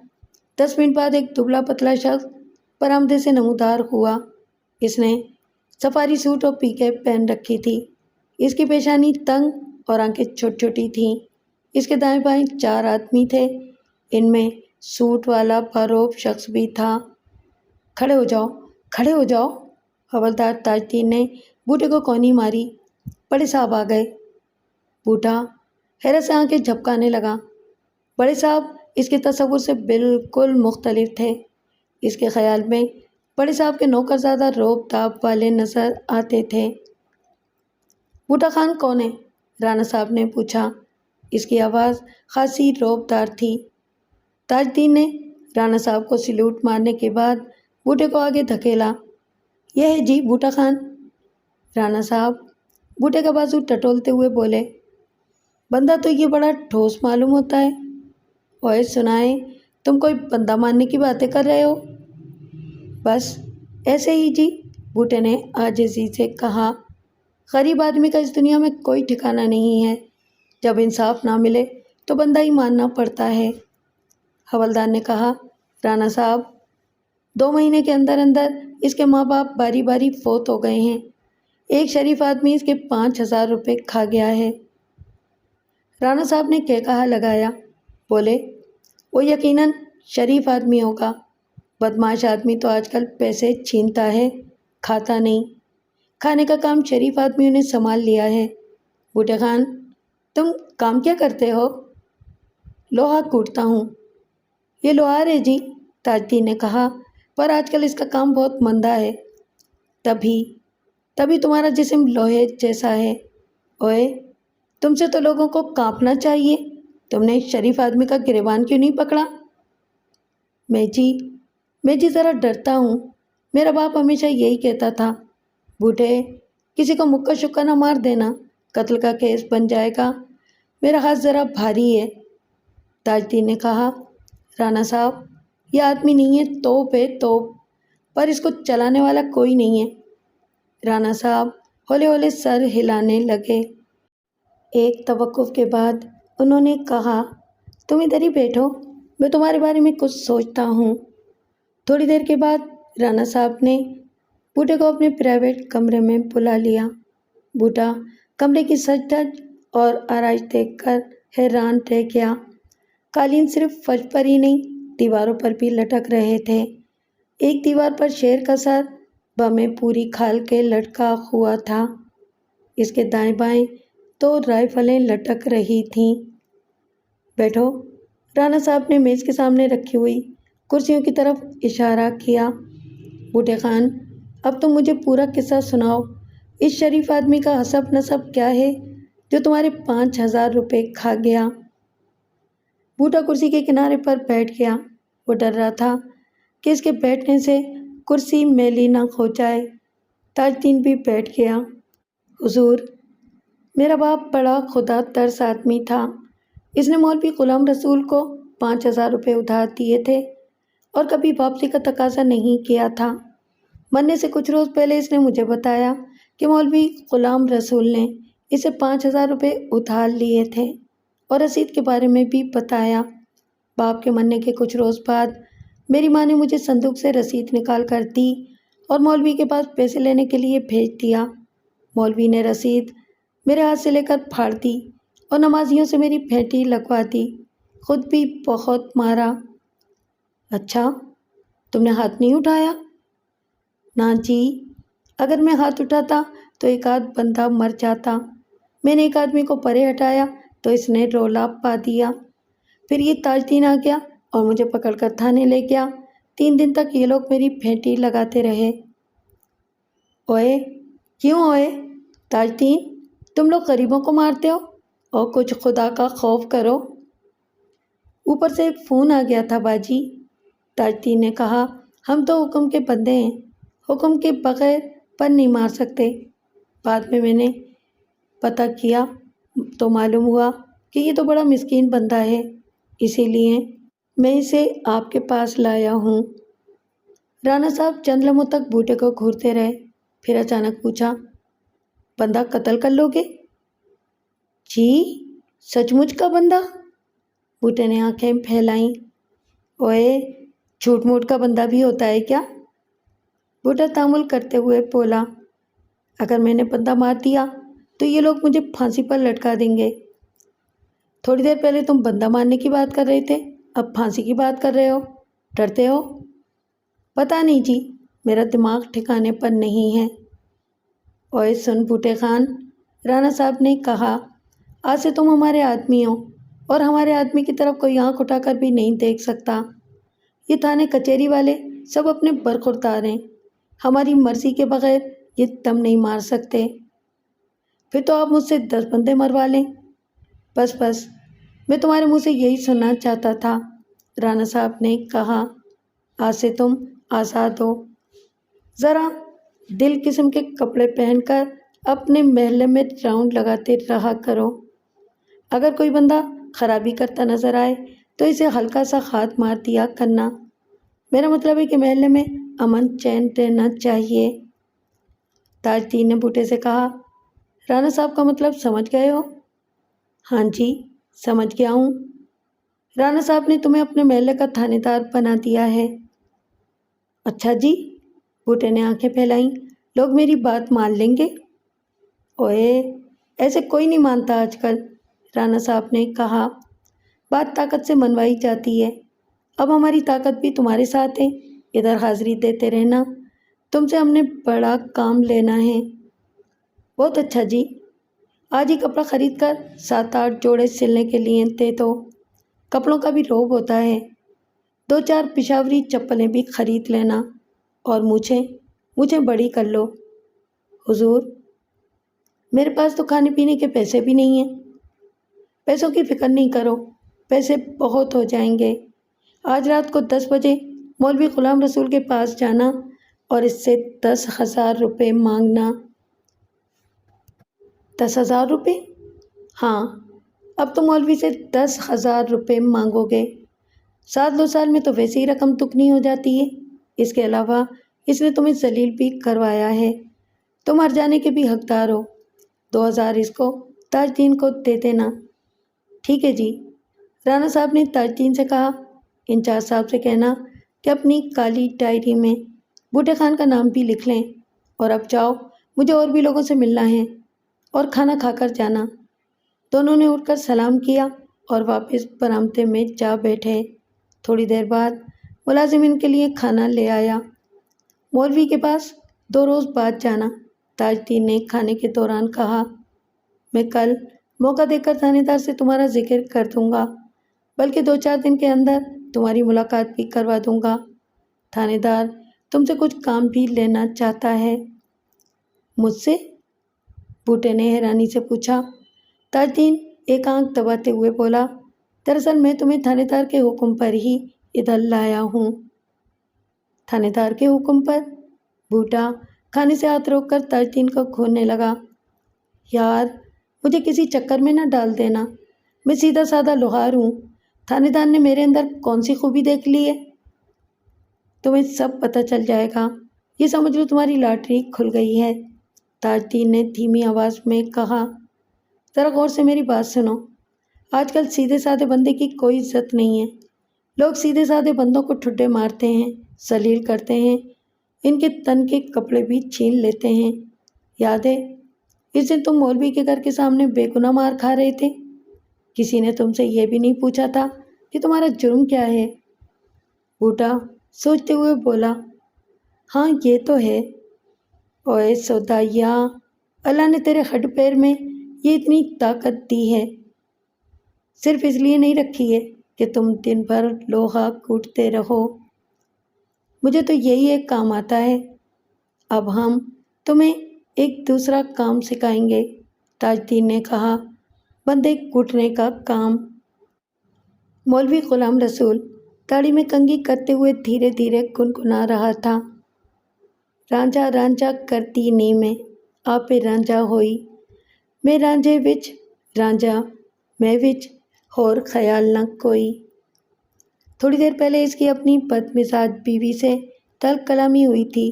[SPEAKER 1] 10 منٹ بعد ایک دبلا پتلا شخص برآمدے سے نمودار ہوا۔ اس نے سفاری سوٹ اور پی کیپ پہن رکھی تھی۔ اس کی پیشانی تنگ اور آنکھیں چھوٹی چھوٹی تھیں۔ اس کے دائیں بائیں 4 آدمی تھے، ان میں سوٹ والا باروب شخص بھی تھا۔ کھڑے ہو جاؤ، کھڑے ہو جاؤ، حوالدار تاج الدین نے بوٹے کو کونی ماری۔ بڑے صاحب آ گئے۔ بوٹا حیرت سے آنکھیں جھپکانے لگا۔ بڑے صاحب اس کے تصور سے بالکل مختلف تھے۔ اس کے خیال میں بڑے صاحب کے نوکر زیادہ روب داب والے نظر آتے تھے۔ بوٹا خان کون ہے؟ رانا صاحب نے پوچھا۔ اس کی آواز خاصی روب دار تھی۔ تاج الدین نے رانا صاحب کو سلوٹ مارنے کے بعد بوٹے کو آگے دھکیلا۔ یہ ہے جی بوٹا خان۔ رانا صاحب بوٹے کا بازو ٹٹولتے ہوئے بولے، بندہ تو یہ بڑا ٹھوس معلوم ہوتا ہے۔ اوئے سنائے، تم کوئی بندہ ماننے کی باتیں کر رہے ہو؟ بس ایسے ہی جی، بوٹے نے عاجزی سے کہا۔ غریب آدمی کا اس دنیا میں کوئی ٹھکانہ نہیں ہے، جب انصاف نہ ملے تو بندہ ہی ماننا پڑتا ہے۔ حوالدار نے کہا، رانا صاحب 2 مہینے کے اندر اندر اس کے ماں باپ باری باری فوت ہو گئے ہیں، ایک شریف آدمی اس کے 5,000 روپے کھا گیا ہے۔ رانا صاحب نے کہا لگایا، بولے، وہ یقیناً شریف آدمی ہوگا، بدمعاش آدمی تو آج کل پیسے چھینتا ہے، کھاتا نہیں۔ کھانے کا کام شریف آدمیوں نے سنبھال لیا ہے۔ بوٹے خان، تم کام کیا کرتے ہو؟ لوہا کوٹتا ہوں۔ یہ لوہار ہے جی، تاج الدین نے کہا، پر آج کل اس کا کام بہت مندہ ہے۔ تبھی تمہارا جسم لوہے جیسا ہے۔ اوئے، تم سے تو لوگوں کو کانپنا چاہیے، تم نے شریف آدمی کا گریبان کیوں نہیں پکڑا؟ میں جی ذرا ڈرتا ہوں، میرا باپ ہمیشہ یہی کہتا تھا، بوٹے کسی کو مکہ شکہ نہ مار دینا، قتل کا کیس بن جائے گا، میرا ہاتھ ذرا بھاری ہے۔ تاج الدین نے کہا، رانا صاحب یہ آدمی نہیں ہے، توپ ہے توپ، پر اس کو چلانے والا کوئی نہیں ہے۔ رانا صاحب ہولے ہولے سر ہلانے لگے۔ ایک توقف کے بعد انہوں نے کہا، تم ادھر ہی بیٹھو، میں تمہارے بارے میں کچھ سوچتا ہوں۔ تھوڑی دیر کے بعد رانا صاحب نے بوٹے کو اپنے پرائیویٹ کمرے میں بلا لیا۔ بوٹا کمرے کی سج دھج اور آرائش دیکھ کر حیران رہ گیا۔ قالین صرف فرش پر ہی نہیں، دیواروں پر بھی لٹک رہے تھے۔ ایک دیوار پر شیر کا سر بمیں پوری کھال کے لٹکا ہوا تھا، اس کے دائیں بائیں 2 رائفلیں لٹک رہی تھیں۔ بیٹھو، رانا صاحب نے میز کے سامنے رکھی ہوئی کرسیوں کی طرف اشارہ کیا۔ بوٹے خان، اب تم مجھے پورا قصہ سناؤ، اس شریف آدمی کا حسب نسب کیا ہے جو تمہارے 5,000 روپے کھا گیا؟ بوٹا کرسی کے کنارے پر بیٹھ گیا۔ وہ ڈر رہا تھا کہ اس کے بیٹھنے سے کرسی میلی نہ ہو جائے۔ تاج الدین بھی بیٹھ گیا۔ حضور، میرا باپ بڑا خدا ترس آدمی تھا، اس نے مولوی غلام رسول کو 5,000 روپے ادھار دیے تھے اور کبھی واپسی کا تقاضا نہیں کیا تھا۔ مرنے سے کچھ روز پہلے اس نے مجھے بتایا کہ مولوی غلام رسول نے اسے 5,000 روپے ادھار لیے تھے اور رسید کے بارے میں بھی بتایا۔ باپ کے مرنے کے کچھ روز بعد میری ماں نے مجھے صندوق سے رسید نکال کر دی اور مولوی کے پاس پیسے لینے کے لیے بھیج دیا۔ مولوی نے رسید میرے ہاتھ سے لے کر پھاڑ دی اور نمازیوں سے میری پھینٹی لگوا دی، خود بھی بہت مارا۔ اچھا، تم نے ہاتھ نہیں اٹھایا؟ نہ جی، اگر میں ہاتھ اٹھاتا تو ایک آدھ بندہ مر جاتا۔ میں نے ایک آدمی کو پرے ہٹایا تو اس نے رولا پا دیا، پھر یہ تاج الدین آ گیا اور مجھے پکڑ کر تھانے لے گیا۔ 3 دن تک یہ لوگ میری پھینٹی لگاتے رہے۔ اوئے، کیوں اوئے؟ تاج الدین، تم لوگ غریبوں کو مارتے ہو اور کچھ خدا کا خوف کرو۔ اوپر سے ایک فون آ گیا تھا باجی، تاج الدین نے کہا، ہم تو حکم کے بندے ہیں، حکم کے بغیر پر نہیں مار سکتے۔ بعد میں نے پتہ کیا تو معلوم ہوا کہ یہ تو بڑا مسکین بندہ ہے، اسی لیے میں اسے آپ کے پاس لایا ہوں۔ رانا صاحب چند لمحوں تک بوٹے کو گھورتے رہے، پھر اچانک پوچھا، بندہ قتل کر لو گے؟ جی، سچ مچ کا بندہ؟ بوٹے نے آنکھیں پھیلائیں۔ اوئے، جھوٹ موٹ کا بندہ بھی ہوتا ہے کیا؟ بوٹا تامل کرتے ہوئے بولا، اگر میں نے بندہ مار دیا تو یہ لوگ مجھے پھانسی پر لٹکا دیں گے۔ تھوڑی دیر پہلے تم بندہ مارنے کی بات کر رہے تھے، اب پھانسی کی بات کر رہے ہو، ڈرتے ہو؟ پتہ نہیں جی، میرا دماغ ٹھکانے پر نہیں ہے۔ اوئے سن بوٹے خان، رانا صاحب نے کہا، آج سے تم ہمارے آدمی ہو اور ہمارے آدمی کی طرف کوئی آنکھ اٹھا کر بھی نہیں دیکھ سکتا۔ یہ تھانے کچہری والے سب اپنے برخوردار ہیں، ہماری مرضی کے بغیر یہ دم نہیں مار سکتے۔ پھر تو آپ مجھ سے 10 بندے مروا لیں۔ بس میں تمہارے منہ سے یہی سننا چاہتا تھا، رانا صاحب نے کہا، آج سے تم آزاد ہو۔ ذرا دل قسم کے کپڑے پہن کر اپنے محلے میں راؤنڈ لگاتے رہا کرو۔ اگر کوئی بندہ خرابی کرتا نظر آئے تو اسے ہلکا سا ہاتھ مار دیا کرنا۔ میرا مطلب ہے کہ محلے میں امن چین رہنا چاہیے۔ تاج الدین نے بوٹے سے کہا، رانا صاحب کا مطلب سمجھ گئے ہو؟ ہاں جی، سمجھ گیا ہوں۔ رانا صاحب نے تمہیں اپنے محلے کا تھانے دار بنا دیا ہے۔ اچھا جی، بوٹے نے آنکھیں پھیلائیں، لوگ میری بات مان لیں گے؟ اوئے، ایسے کوئی نہیں مانتا آج کل، رانا صاحب نے کہا۔ بات طاقت سے منوائی جاتی ہے۔ اب ہماری طاقت بھی تمہارے ساتھ ہے، ادھر حاضری دیتے رہنا، تم سے ہم نے بڑا کام لینا ہے۔ بہت اچھا جی، آج ہی کپڑا خرید کر 7-8 جوڑے سلنے کے لیے دے دو، کپڑوں کا بھی روب ہوتا ہے۔ 2-4 پشاوری چپلیں بھی خرید لینا، اور مجھے بڑی کر لو۔ حضور، میرے پاس تو کھانے پینے کے پیسے بھی نہیں ہیں۔ پیسوں کی فکر نہیں کرو، پیسے بہت ہو جائیں گے۔ آج رات کو 10 بجے مولوی غلام رسول کے پاس جانا اور اس سے 10,000 روپے مانگنا۔ 10,000 روپے؟ ہاں، اب تو مولوی سے 10,000 روپے مانگو گے۔ 7 سال میں تو ویسے ہی رقم دگنی ہو جاتی ہے۔ اس کے علاوہ اس نے تمہیں ذلیل بھی کروایا ہے، تم ہر جانے کے بھی حقدار ہو۔ 2,000 اس کو تاج الدین کو دے دینا۔ ٹھیک ہے جی، رانا صاحب نے تاج الدین سے کہا۔ انچارج صاحب سے کہنا کہ اپنی کالی ڈائری میں بوٹے خان کا نام بھی لکھ لیں، اور اب جاؤ، مجھے اور بھی لوگوں سے ملنا ہے، اور کھانا کھا کر جانا۔ دونوں نے اٹھ کر سلام کیا اور واپس برآمدے میں جا بیٹھے۔ تھوڑی دیر بعد ملازمین کے لیے کھانا لے آیا۔ مولوی کے پاس 2 روز بعد جانا، تاج الدین نے کھانے کے دوران کہا۔ میں کل موقع دے کر تھانے دار سے تمہارا ذکر کر دوں گا، بلکہ 2-4 دن کے اندر تمہاری ملاقات بھی کروا دوں گا۔ تھانے دار تم سے کچھ کام بھی لینا چاہتا ہے۔ مجھ سے؟ بوٹے نے حیرانی سے پوچھا۔ تاج الدین ایک آنکھ دباتے ہوئے بولا، دراصل میں تمہیں تھانے دار کے حکم پر ہی ادھر لایا ہوں۔ تھانے دار کے حکم پر؟ بوٹا کھانے سے ہاتھ روک کر تاج الدین کو گھورنے لگا۔ یار، مجھے کسی چکر میں نہ ڈال دینا، میں سیدھا سادہ لوہار ہوں، تھانے دار نے میرے اندر کون سی خوبی دیکھ لی ہے؟ تمہیں سب پتہ چل جائے گا، یہ سمجھ لو تمہاری لاٹری کھل گئی ہے، تاج الدین نے دھیمی آواز میں کہا۔ ذرا غور سے میری بات سنو، آج کل سیدھے سادے بندے کی کوئی عزت نہیں ہے۔ لوگ سیدھے سادے بندوں کو ٹھڈے مارتے ہیں، ذلیل کرتے ہیں، ان کے تن کے کپڑے بھی چھین لیتے ہیں۔ یاد ہے اس دن تم مولوی کے گھر کے سامنے بے گناہ مار کھا رہے تھے؟ کسی نے تم سے یہ بھی نہیں پوچھا تھا کہ تمہارا جرم کیا ہے؟ بوٹا سوچتے ہوئے بولا، ہاں یہ تو ہے۔ اوئے سودائیا، اللہ نے تیرے ہڈ پیر میں یہ اتنی طاقت دی ہے، صرف اس لیے نہیں رکھی ہے کہ تم دن بھر لوہا کوٹتے رہو۔ مجھے تو یہی ایک کام آتا ہے۔ اب ہم تمہیں ایک دوسرا کام سکھائیں گے، تاج الدین نے کہا، بندے کوٹنے کا کام۔ مولوی غلام رسول داڑھی میں کنگھی کرتے ہوئے دھیرے دھیرے گنگنا رہا تھا۔ رانجھا رانجھا کرتی نی میں آپ رانجھا ہوئی، میں رانجھے وچ رانجھا میں وچ ہور خیال نہ کوئی۔ تھوڑی دیر پہلے اس کی اپنی بد مزاج بیوی سے تلخ کلامی ہوئی تھی،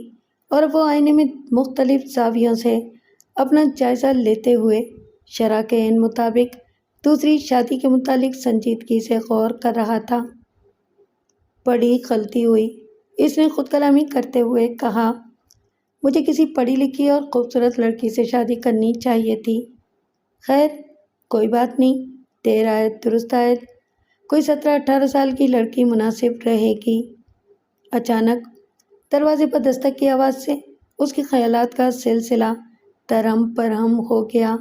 [SPEAKER 1] اور وہ آئینے میں مختلف زاویوں سے اپنا جائزہ لیتے ہوئے شرع کے عین مطابق دوسری شادی کے متعلق سنجیدگی سے غور کر رہا تھا۔ بڑی غلطی ہوئی، اس نے خود کلامی کرتے ہوئے کہا، مجھے کسی پڑھی لکھی اور خوبصورت لڑکی سے شادی کرنی چاہیے تھی۔ خیر کوئی بات نہیں، دیر آید درست آید، کوئی 17-18 سال کی لڑکی مناسب رہے گی۔ اچانک دروازے پر دستک کی آواز سے اس کے خیالات کا سلسلہ درہم برہم ہو گیا۔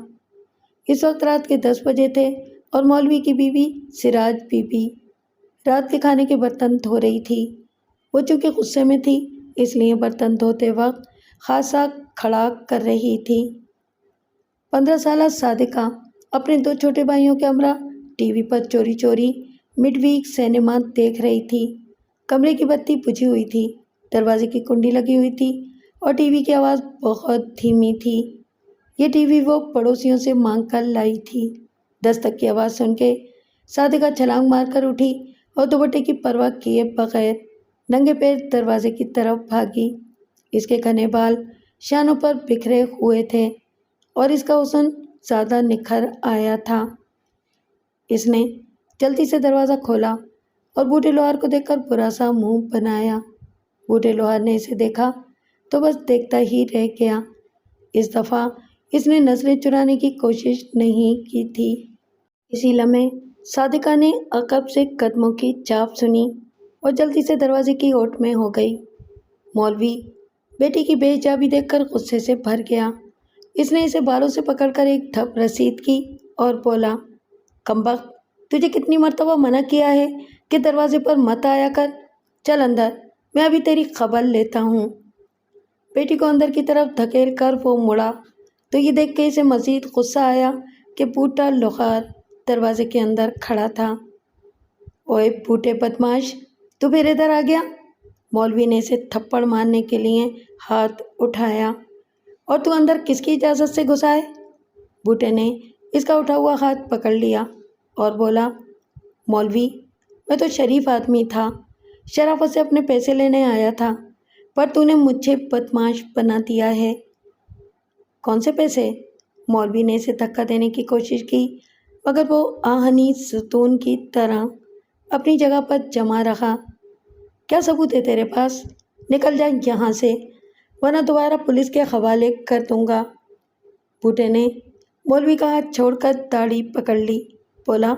[SPEAKER 1] اس وقت رات کے 10 بجے تھے اور مولوی کی بیوی سراج بی بی رات کے کھانے کے برتن دھو رہی تھی۔ وہ چونکہ غصے میں تھی اس لیے برتن دھوتے وقت خاصا کھڑاک کر رہی تھی۔ 15 سالہ صادقہ اپنے 2 چھوٹے بھائیوں کے ہمراہ ٹی وی پر چوری چوری مڈ ویک سینما دیکھ رہی تھی۔ کمرے کی بتی بجھی ہوئی تھی، دروازے کی کنڈی لگی ہوئی تھی اور ٹی وی کی آواز بہت دھیمی تھی۔ یہ ٹی وی وہ پڑوسیوں سے مانگ کر لائی تھی۔ دستک کی آواز سن کے صادقہ چھلانگ مار کر اٹھی اور دوپٹے کی پرواہ کیے بغیر ننگے پیر دروازے کی طرف بھاگی۔ اس کے گھنے بال شانوں پر بکھرے ہوئے تھے اور اس کا حسن زیادہ نکھر آیا تھا۔ اس نے جلدی سے دروازہ کھولا اور بوڑھے لوہار کو دیکھ کر برا سا منہ بنایا۔ بوڑھے لوہار نے اسے دیکھا تو بس دیکھتا ہی رہ گیا۔ اس دفعہ اس نے نظریں چرانے کی کوشش نہیں کی تھی۔ اسی لمحے صادقہ نے عقب سے قدموں کی چاپ سنی اور جلدی سے دروازے کی اوٹ میں ہو گئی۔ مولوی بیٹی کی بے حجابی دیکھ کر غصے سے بھر گیا۔ اس نے اسے بالوں سے پکڑ کر ایک تھپ رسید کی اور بولا، کمبخت، تجھے کتنی مرتبہ منع کیا ہے کہ دروازے پر مت آیا کر؟ چل اندر، میں ابھی تیری خبر لیتا ہوں۔ بیٹی کو اندر کی طرف دھکیل کر وہ مڑا تو یہ دیکھ کے اسے مزید غصہ آیا کہ بوڑھا لوہار دروازے کے اندر کھڑا تھا۔ اوئے بوڑھے بدماش، تو پھر ادھر آ گیا؟ مولوی نے اسے تھپڑ مارنے کے لیے ہاتھ اٹھایا۔ اور تو اندر کس کی اجازت سے گھسا ہے؟ بوڑھے نے اس کا اٹھا ہوا ہاتھ پکڑ لیا اور بولا، مولوی، میں تو شریف آدمی تھا، شرافت سے اپنے پیسے لینے آیا تھا، پر تو نے مجھے بدماش بنا دیا ہے۔ کون سے پیسے؟ مولوی نے اسے دھکا دینے کی کوشش کی مگر وہ آہنی ستون کی طرح اپنی جگہ پر جمع رہا۔ کیا ثبوت ہے تیرے پاس؟ نکل جا یہاں سے ورنہ دوبارہ پولیس کے حوالے کر دوں گا۔ بوڑھے نے مولوی کا ہاتھ چھوڑ کر داڑھی پکڑ لی، بولا،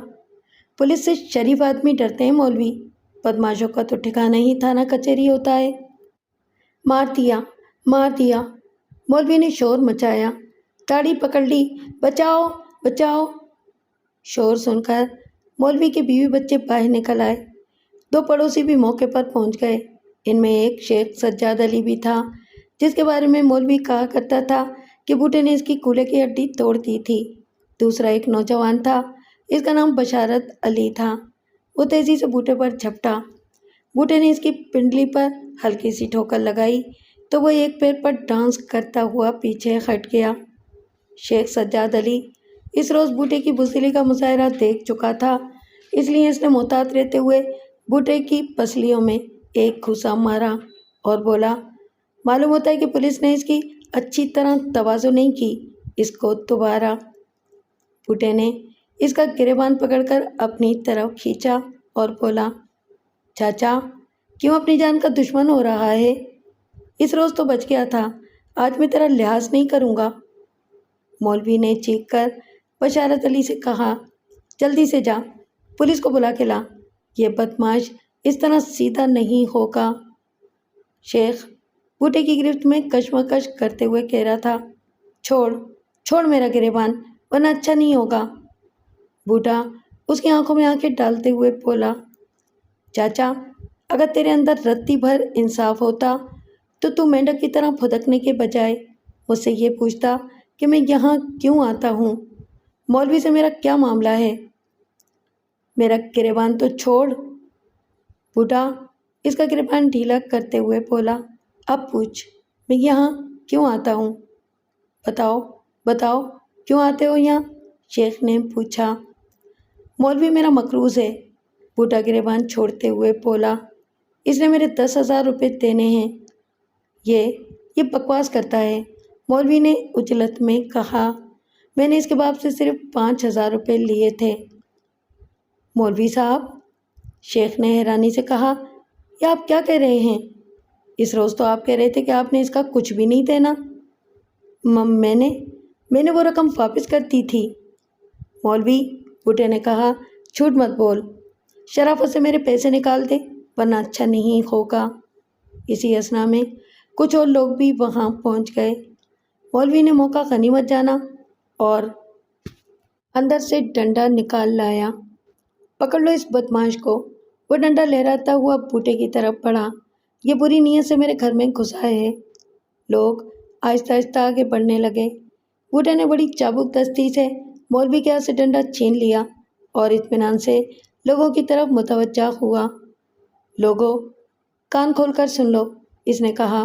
[SPEAKER 1] پولیس سے شریف آدمی ڈرتے ہیں مولوی، بدماشوں کا تو ٹھکانہ ہی تھانہ کچہری ہوتا ہے۔ مار دیا، مار دیا، مولوی نے شور مچایا، داڑھی پکڑ لی، بچاؤ، بچاؤ۔ شور سن کر مولوی کے بیوی بچے باہر نکل آئے۔ دو پڑوسی بھی موقع پر پہنچ گئے۔ ان میں ایک شیخ سجاد علی بھی تھا جس کے بارے میں مولوی کہا کرتا تھا کہ بوڑھے نے اس کی کولے کی ہڈی توڑ دی تھی۔ دوسرا ایک نوجوان تھا، اس کا نام بشارت علی تھا۔ وہ تیزی سے بوڑھے پر جھپٹا۔ بوڑھے نے اس کی پنڈلی پر ہلکی سی ٹھوکر لگائی تو وہ ایک پیر پر ڈانس کرتا ہوا پیچھے ہٹ گیا۔ شیخ سجاد علی اس روز بوڑھے کی بزدلی کا مظاہرہ دیکھ چکا تھا، اس لیے اس نے محتاط رہتے ہوئے بوڑھے کی پسلیوں میں ایک گھوسا مارا اور بولا، معلوم ہوتا ہے کہ پولیس نے اس کی اچھی طرح توازو نہیں کی، اس کو دوبارہ۔ بوڑھے نے اس کا گریبان پکڑ کر اپنی طرف کھینچا اور بولا، چاچا، کیوں اپنی جان کا دشمن ہو رہا ہے؟ اس روز تو بچ گیا تھا، آج میں تیرا لحاظ نہیں کروں گا۔ مولوی نے چیخ کر بشارت علی سے کہا، جلدی سے جا، پولیس کو بلا کے لا، یہ بدماش اس طرح سیدھا نہیں ہوگا۔ شیخ بوڑھے کی گرفت میں کشمکش کرتے ہوئے کہہ رہا تھا، چھوڑ، چھوڑ میرا گریبان ورنہ اچھا نہیں ہوگا۔ بوڑھا اس کی آنکھوں میں آنکھیں ڈالتے ہوئے بولا، چاچا، اگر تیرے اندر رتی بھر انصاف ہوتا تو مینڈک کی طرح پھدکنے کے بجائے مجھ سے یہ پوچھتا کہ میں یہاں کیوں آتا ہوں، مولوی سے میرا کیا معاملہ ہے؟ میرا گریبان تو چھوڑ۔ بوڑھا اس کا گریبان ڈھیلا کرتے ہوئے بولا، اب پوچھ، میں یہاں کیوں آتا ہوں؟ بتاؤ، بتاؤ، کیوں آتے ہو یہاں؟ شیخ نے پوچھا۔ مولوی میرا مقروض ہے، بوڑھا گریبان چھوڑتے ہوئے بولا، اس نے میرے 10,000 روپے دینے ہیں۔ یہ بکواس کرتا ہے، مولوی نے اجلت میں کہا، میں نے اس کے باپ سے صرف 5,000 روپے لیے تھے۔ مولوی صاحب، شیخ نے حیرانی سے کہا، یہ آپ کیا کہہ رہے ہیں؟ اس روز تو آپ کہہ رہے تھے کہ آپ نے اس کا کچھ بھی نہیں دینا۔ میں نے وہ رقم واپس کر دی تھی۔ مولوی، بوڑھے نے کہا، جھوٹ مت بول، شرافت سے میرے پیسے نکال دے ورنہ اچھا نہیں ہوگا۔ اسی اثنا میں کچھ اور لوگ بھی وہاں پہنچ گئے۔ مولوی نے موقع غنیمت جانا اور اندر سے ڈنڈا نکال لایا۔ پکڑ لو اس بدماش کو۔ وہ ڈنڈا لہراتا ہوا بوڑھے کی طرف بڑھا، یہ بری نیت سے میرے گھر میں گھسا ہے۔ لوگ آہستہ آہستہ آگے بڑھنے لگے۔ بوڑھے نے بڑی چابک دستی سے مولوی کے ہاتھ سے ڈنڈا چھین لیا اور اطمینان سے لوگوں کی طرف متوجہ ہوا۔ لوگوں، کان کھول کر سن لو، اس نے کہا۔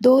[SPEAKER 1] 2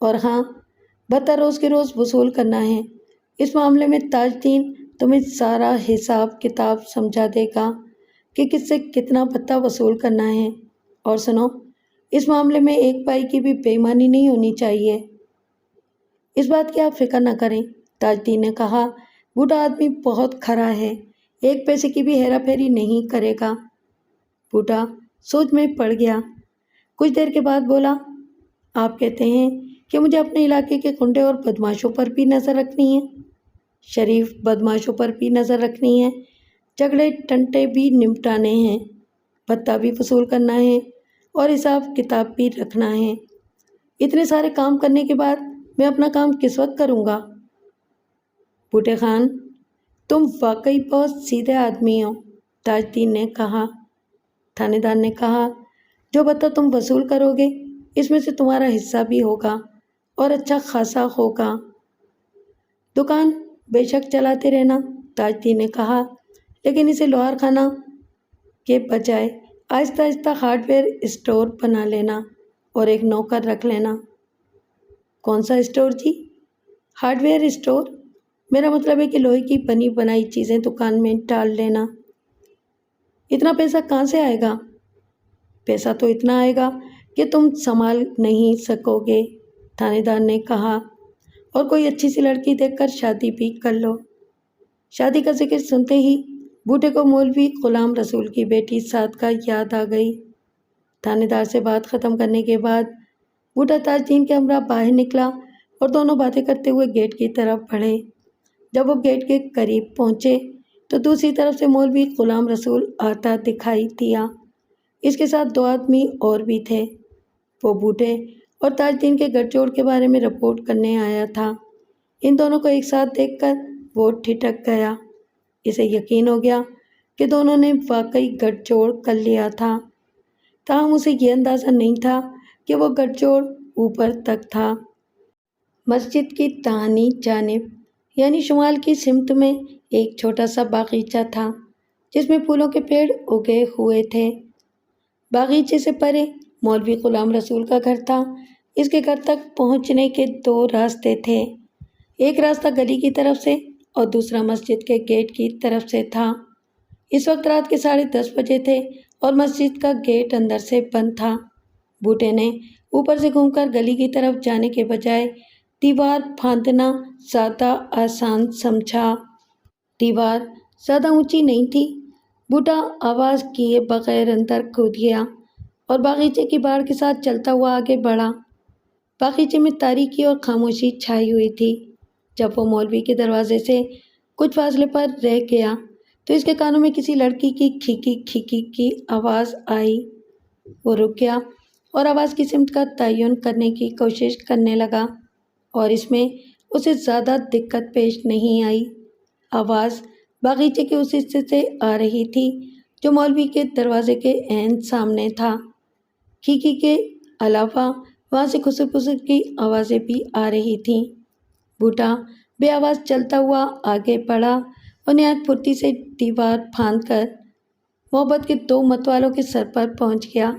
[SPEAKER 1] اور ہاں، بھتہ روز کے روز وصول کرنا ہے۔ اس معاملے میں تاج دین تمہیں سارا حساب کتاب سمجھا دے گا کہ کس سے کتنا بھتہ وصول کرنا ہے۔ اور سنو، اس معاملے میں ایک پائی کی بھی بے ایمانی نہیں ہونی چاہیے۔ اس بات کی آپ فکر نہ کریں، تاج دین نے کہا۔ بوڑھا آدمی بہت کھرا ہے، ایک پیسے کی بھی ہیرا پھیری نہیں کرے گا۔ بوڑھا سوچ میں پڑ گیا، کچھ دیر کے بعد بولا، آپ کہتے ہیں کہ مجھے اپنے علاقے کے گنڈے اور بدماشوں پر بھی نظر رکھنی ہے؟ شریف بدماشوں پر بھی نظر رکھنی ہے، جھگڑے ٹنٹے بھی نمٹانے ہیں، بھتہ بھی وصول کرنا ہے اور حساب کتاب بھی رکھنا ہے۔ اتنے سارے کام کرنے کے بعد میں اپنا کام کس وقت کروں گا؟ بوٹے خان، تم واقعی بہت سیدھے آدمی ہو، تاج دین نے کہا۔ تھانے دار نے کہا، جو بھتہ تم وصول کرو گے اس میں سے تمہارا حصہ بھی ہوگا اور اچھا خاصا ہوگا۔ دکان بے شک چلاتے رہنا، تاج دین نے کہا، لیکن اسے لوہار خانہ کے بجائے آہستہ آہستہ ہارڈ ویئر اسٹور بنا لینا اور ایک نوکر رکھ لینا۔ کون سا اسٹور جی؟ Hardware store? میرا مطلب ہے کہ لوہے کی بنی بنائی چیزیں دکان میں ڈال لینا۔ اتنا پیسہ کہاں سے آئے گا؟ پیسہ تو اتنا آئے گا کہ تم سنبھال نہیں سکو گے، تھانے دار نے کہا، اور کوئی اچھی سی لڑکی دیکھ کر شادی بھی کر لو۔ شادی کا ذکر سنتے ہی بوٹے کو مولوی غلام رسول کی بیٹی صادقہ یاد آ گئی۔ تھانے دار سے بات ختم کرنے کے بعد بوٹا تاج دین کے ہمراہ باہر نکلا اور دونوں باتیں کرتے ہوئے گیٹ کی طرف بڑھے۔ جب وہ گیٹ کے قریب پہنچے تو دوسری طرف سے مولوی غلام رسول آتا دکھائی دیا۔ اس کے ساتھ 2 آدمی اور بھی تھے۔ وہ بوٹے اور تاج دین کے گٹھ جوڑ کے بارے میں رپورٹ کرنے آیا تھا۔ ان دونوں کو ایک ساتھ دیکھ کر وہ ٹھٹک گیا۔ اسے یقین ہو گیا کہ دونوں نے واقعی گٹھ جوڑ کر لیا تھا، تاہم اسے یہ اندازہ نہیں تھا کہ وہ گٹھ جوڑ اوپر تک تھا۔ مسجد کی داہنی جانب یعنی شمال کی سمت میں ایک چھوٹا سا باغیچہ تھا جس میں پھولوں کے پیڑ اگے ہوئے تھے۔ باغیچے سے پرے مولوی غلام رسول کا گھر تھا۔ اس کے گھر تک پہنچنے کے 2 راستے تھے، ایک راستہ گلی کی طرف سے اور دوسرا مسجد کے گیٹ کی طرف سے تھا۔ اس وقت رات کے 10:30 بجے تھے اور مسجد کا گیٹ اندر سے بند تھا۔ بوٹے نے اوپر سے گھوم کر گلی کی طرف جانے کے بجائے دیوار پھاندنا زیادہ آسان سمجھا۔ دیوار زیادہ اونچی نہیں تھی۔ بوٹا آواز کیے بغیر اندر کود گیا اور باغیچے کی باڑ کے ساتھ چلتا ہوا آگے بڑھا۔ باغیچے میں تاریکی اور خاموشی چھائی ہوئی تھی۔ جب وہ مولوی کے دروازے سے کچھ فاصلے پر رہ گیا تو اس کے کانوں میں کسی لڑکی کی کھیکی کھیکی کی آواز آئی۔ وہ رک گیا اور آواز کی سمت کا تعین کرنے کی کوشش کرنے لگا، اور اس میں اسے زیادہ دقت پیش نہیں آئی۔ آواز باغیچے کے اس حصے سے آ رہی تھی جو مولوی کے دروازے کے عین سامنے تھا۔ کھیکی کے علاوہ وہاں سے خسر پسر کی آوازیں بھی آ رہی تھیں۔ بوٹا بے آواز چلتا ہوا آگے بڑھا اور نہایت پھرتی سے دیوار پھاند کر محبت کے 2 متوالوں کے سر پر پہنچ گیا۔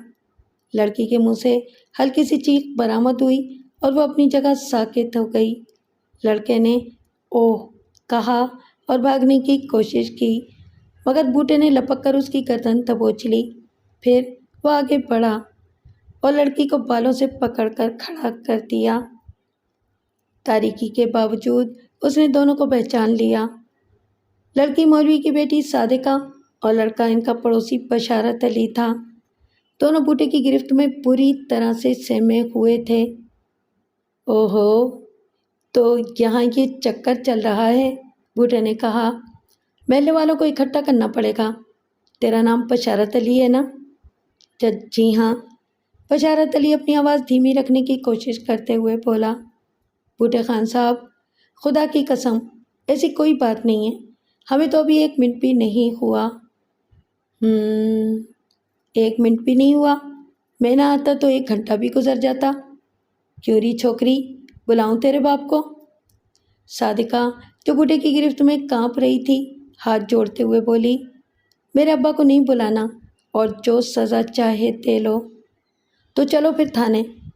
[SPEAKER 1] لڑکی کے منہ سے ہلکی سی چیخ برآمد ہوئی اور وہ اپنی جگہ ساکت ہو گئی۔ لڑکے نے اوہ کہا اور بھاگنے کی کوشش کی، مگر بوٹے نے لپک کر اس کی گردن دبوچ لی۔ پھر وہ آگے بڑھا اور لڑکی کو بالوں سے پکڑ کر کھڑا کر دیا۔ تاریکی کے باوجود اس نے دونوں کو پہچان لیا۔ لڑکی مولوی کی بیٹی صادقہ اور لڑکا ان کا پڑوسی بشارت علی تھا۔ دونوں بوٹے کی گرفت میں بری طرح سے سہمے ہوئے تھے۔ اوہو، تو یہاں یہ چکر چل رہا ہے، بوٹے نے کہا۔ محلے والوں کو اکٹھا کرنا پڑے گا۔ تیرا نام بشارت علی ہے نا؟ جی ہاں، بشارت علی اپنی آواز دھیمی رکھنے کی کوشش کرتے ہوئے بولا۔ بوٹے خان صاحب، خدا کی قسم ایسی کوئی بات نہیں ہے، ہمیں تو ابھی 1 منٹ بھی نہیں ہوا۔ 1 منٹ بھی نہیں ہوا؟ میں نہ آتا تو 1 گھنٹہ بھی گزر جاتا۔ کیوں ری چھوکری، بلاؤں تیرے باپ کو؟ صادقہ جو بوٹے کی گرفت میں کانپ رہی تھی ہاتھ جوڑتے ہوئے بولی، میرے ابا کو نہیں بلانا، اور جو سزا چاہے دے لو۔ تو چلو پھر تھانے،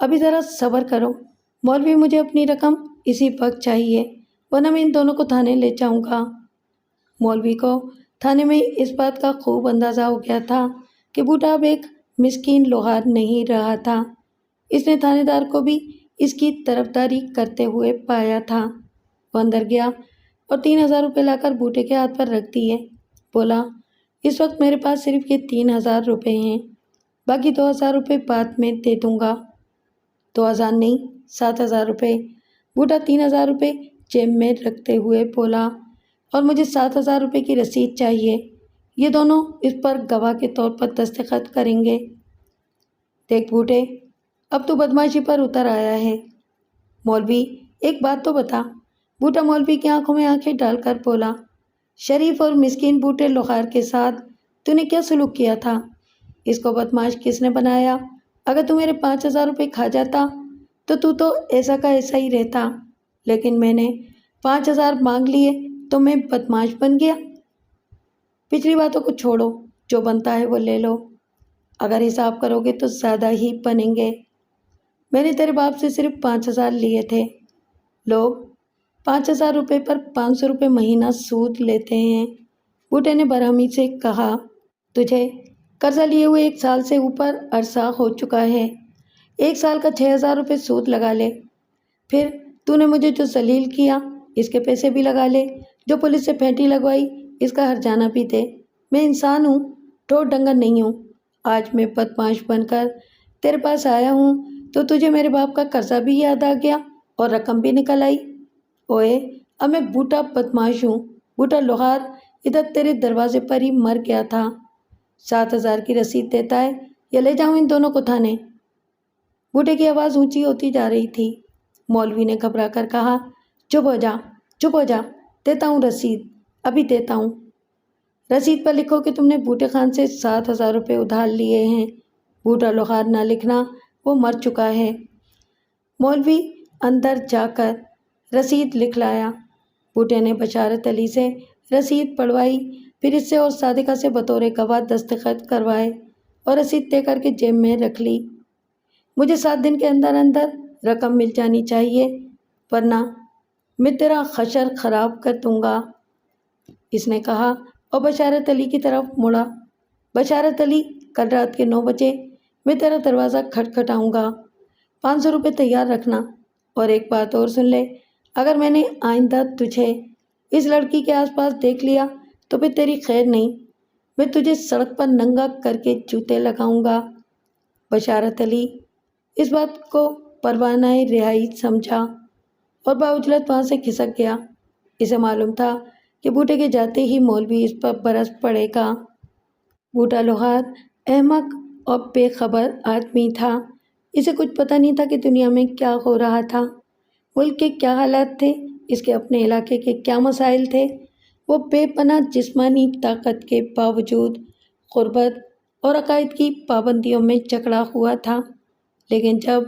[SPEAKER 1] ابھی ذرا صبر کرو، مولوی مجھے اپنی رقم اسی وقت چاہیے، ورنہ میں ان دونوں کو تھانے لے جاؤں گا۔ مولوی کو تھانے میں اس بات کا خوب اندازہ ہو گیا تھا کہ بوٹا اب ایک مسکین لوہار نہیں رہا تھا۔ اس نے تھانے دار کو بھی اس کی طرفداری کرتے ہوئے پایا تھا۔ وہ اندر گیا اور 3,000 روپے لا کر بوٹے کے ہاتھ پر رکھ دیے۔ بولا، اس وقت میرے پاس صرف یہ 3,000 روپے ہیں، باقی 2,000 روپے بعد میں دے دوں گا۔ 2,000 نہیں، 7,000 روپے۔ بوٹا 3,000 روپے جیب میں رکھتے ہوئے بولا، اور مجھے 7,000 روپے کی رسید چاہیے۔ یہ دونوں اس پر گواہ کے طور پر دستخط کریں گے۔ دیکھ بوٹے، اب تو بدماشی پر اتر آیا ہے۔ مولوی، ایک بات تو بتا۔ بوٹا مولوی کی آنکھوں میں آنکھیں ڈال کر بولا، شریف اور مسکین بوٹے لوہار کے ساتھ تو نے کیا سلوک کیا تھا؟ اس کو بدماش کس نے بنایا؟ اگر تو میرے 5,000 روپے کھا جاتا تو ایسا کا ایسا ہی رہتا، لیکن میں نے 5,000 مانگ لیے تو میں بدماش بن گیا۔ پچھلی باتوں کو چھوڑو، جو بنتا ہے وہ لے لو۔ اگر حساب کرو گے تو زیادہ ہی بنیں گے۔ میں نے تیرے باپ سے صرف 5,000 لیے تھے۔ لوگ 5,000 روپے پر 500 روپے مہینہ سود لیتے ہیں۔ بوٹے نے برہمی سے کہا، تجھے قرضہ لیے ہوئے 1 سال سے اوپر عرصہ ہو چکا ہے۔ 1 سال کا 6,000 روپے سود لگا لے۔ پھر تو نے مجھے جو ذلیل کیا اس کے پیسے بھی لگا لے، جو پولیس سے پھینٹی لگوائی اس کا ہرجانہ بھی دے۔ میں انسان ہوں، ٹھوٹ ڈنگر نہیں ہوں۔ آج میں بدماش بن کر تیرے پاس آیا ہوں تو تجھے میرے باپ کا قرضہ بھی یاد آ گیا اور رقم بھی نکل آئی۔ اوئے، اب میں بوٹا بدماش ہوں۔ بوٹا لوہار ادھر تیرے دروازے پر ہی مر گیا تھا۔ 7,000 کی رسید دیتا ہے یا لے جاؤں ان دونوں کو تھانے؟ بوٹے کی آواز اونچی ہوتی جا رہی تھی۔ مولوی نے گھبرا کر کہا، چپ ہو جا، چپ ہو جا، دیتا ہوں رسید، ابھی دیتا ہوں۔ رسید پر لکھو کہ تم نے بوٹے خان سے 7,000 روپے ادھار لیے ہیں۔ بوٹا لوہار نہ لکھنا، وہ مر چکا ہے۔ مولوی اندر جا کر رسید لکھ لایا۔ بوٹے نے بشارت علی سے رسید پڑھوائی، پھر اس سے اور صادقہ سے بطور گواہ دستخط کروائے اور رسید طے کر کے جیب میں رکھ لی۔ مجھے 7 دن کے اندر اندر رقم مل جانی چاہیے، ورنہ میں تیرا حشر خراب کر دوں گا، اس نے کہا اور بشارت علی کی طرف مڑا۔ بشارت علی، کل رات کے 9 بجے میں تیرا دروازہ کھٹکھٹاؤں گا۔ 500 روپے تیار رکھنا، اور ایک بات اور سن لے، اگر میں نے آئندہ تجھے اس لڑکی کے آس پاس دیکھ لیا تو پھر تیری خیر نہیں، میں تجھے سڑک پر ننگا کر کے جوتے لگاؤں گا۔ بشارت علی اس بات کو پروانہ رہائی سمجھا اور باوجلت وہاں سے کھسک گیا۔ اسے معلوم تھا کہ بوٹے کے جاتے ہی مولوی اس پر برس پڑے گا۔ بوٹا لوہار احمق اور بے خبر آدمی تھا۔ اسے کچھ پتہ نہیں تھا کہ دنیا میں کیا ہو رہا تھا، ملک کے کیا حالات تھے، اس کے اپنے علاقے کے کیا مسائل تھے۔ وہ بے پناہ جسمانی طاقت کے باوجود غربت اور عقائد کی پابندیوں میں جکڑا ہوا تھا، لیکن جب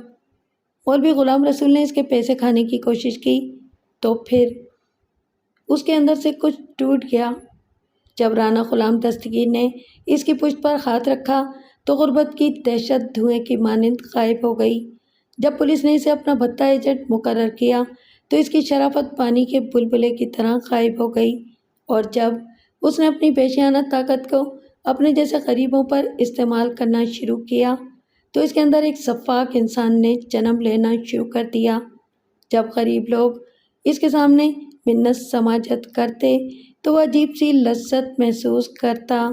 [SPEAKER 1] مولوی غلام رسول نے اس کے پیسے کھانے کی کوشش کی تو پھر اس کے اندر سے کچھ ٹوٹ گیا۔ جب رانا غلام دستگیر نے اس کی پشت پر ہاتھ رکھا تو غربت کی دہشت دھوئیں کی مانند غائب ہو گئی۔ جب پولیس نے اسے اپنا بھتہ ایجنٹ مقرر کیا تو اس کی شرافت پانی کے بلبلے کی طرح غائب ہو گئی، اور جب اس نے اپنی پیشیانہ طاقت کو اپنے جیسے غریبوں پر استعمال کرنا شروع کیا تو اس کے اندر ایک شفاق انسان نے جنم لینا شروع کر دیا۔ جب غریب لوگ اس کے سامنے منت سماجت کرتے تو وہ عجیب سی لذت محسوس کرتا۔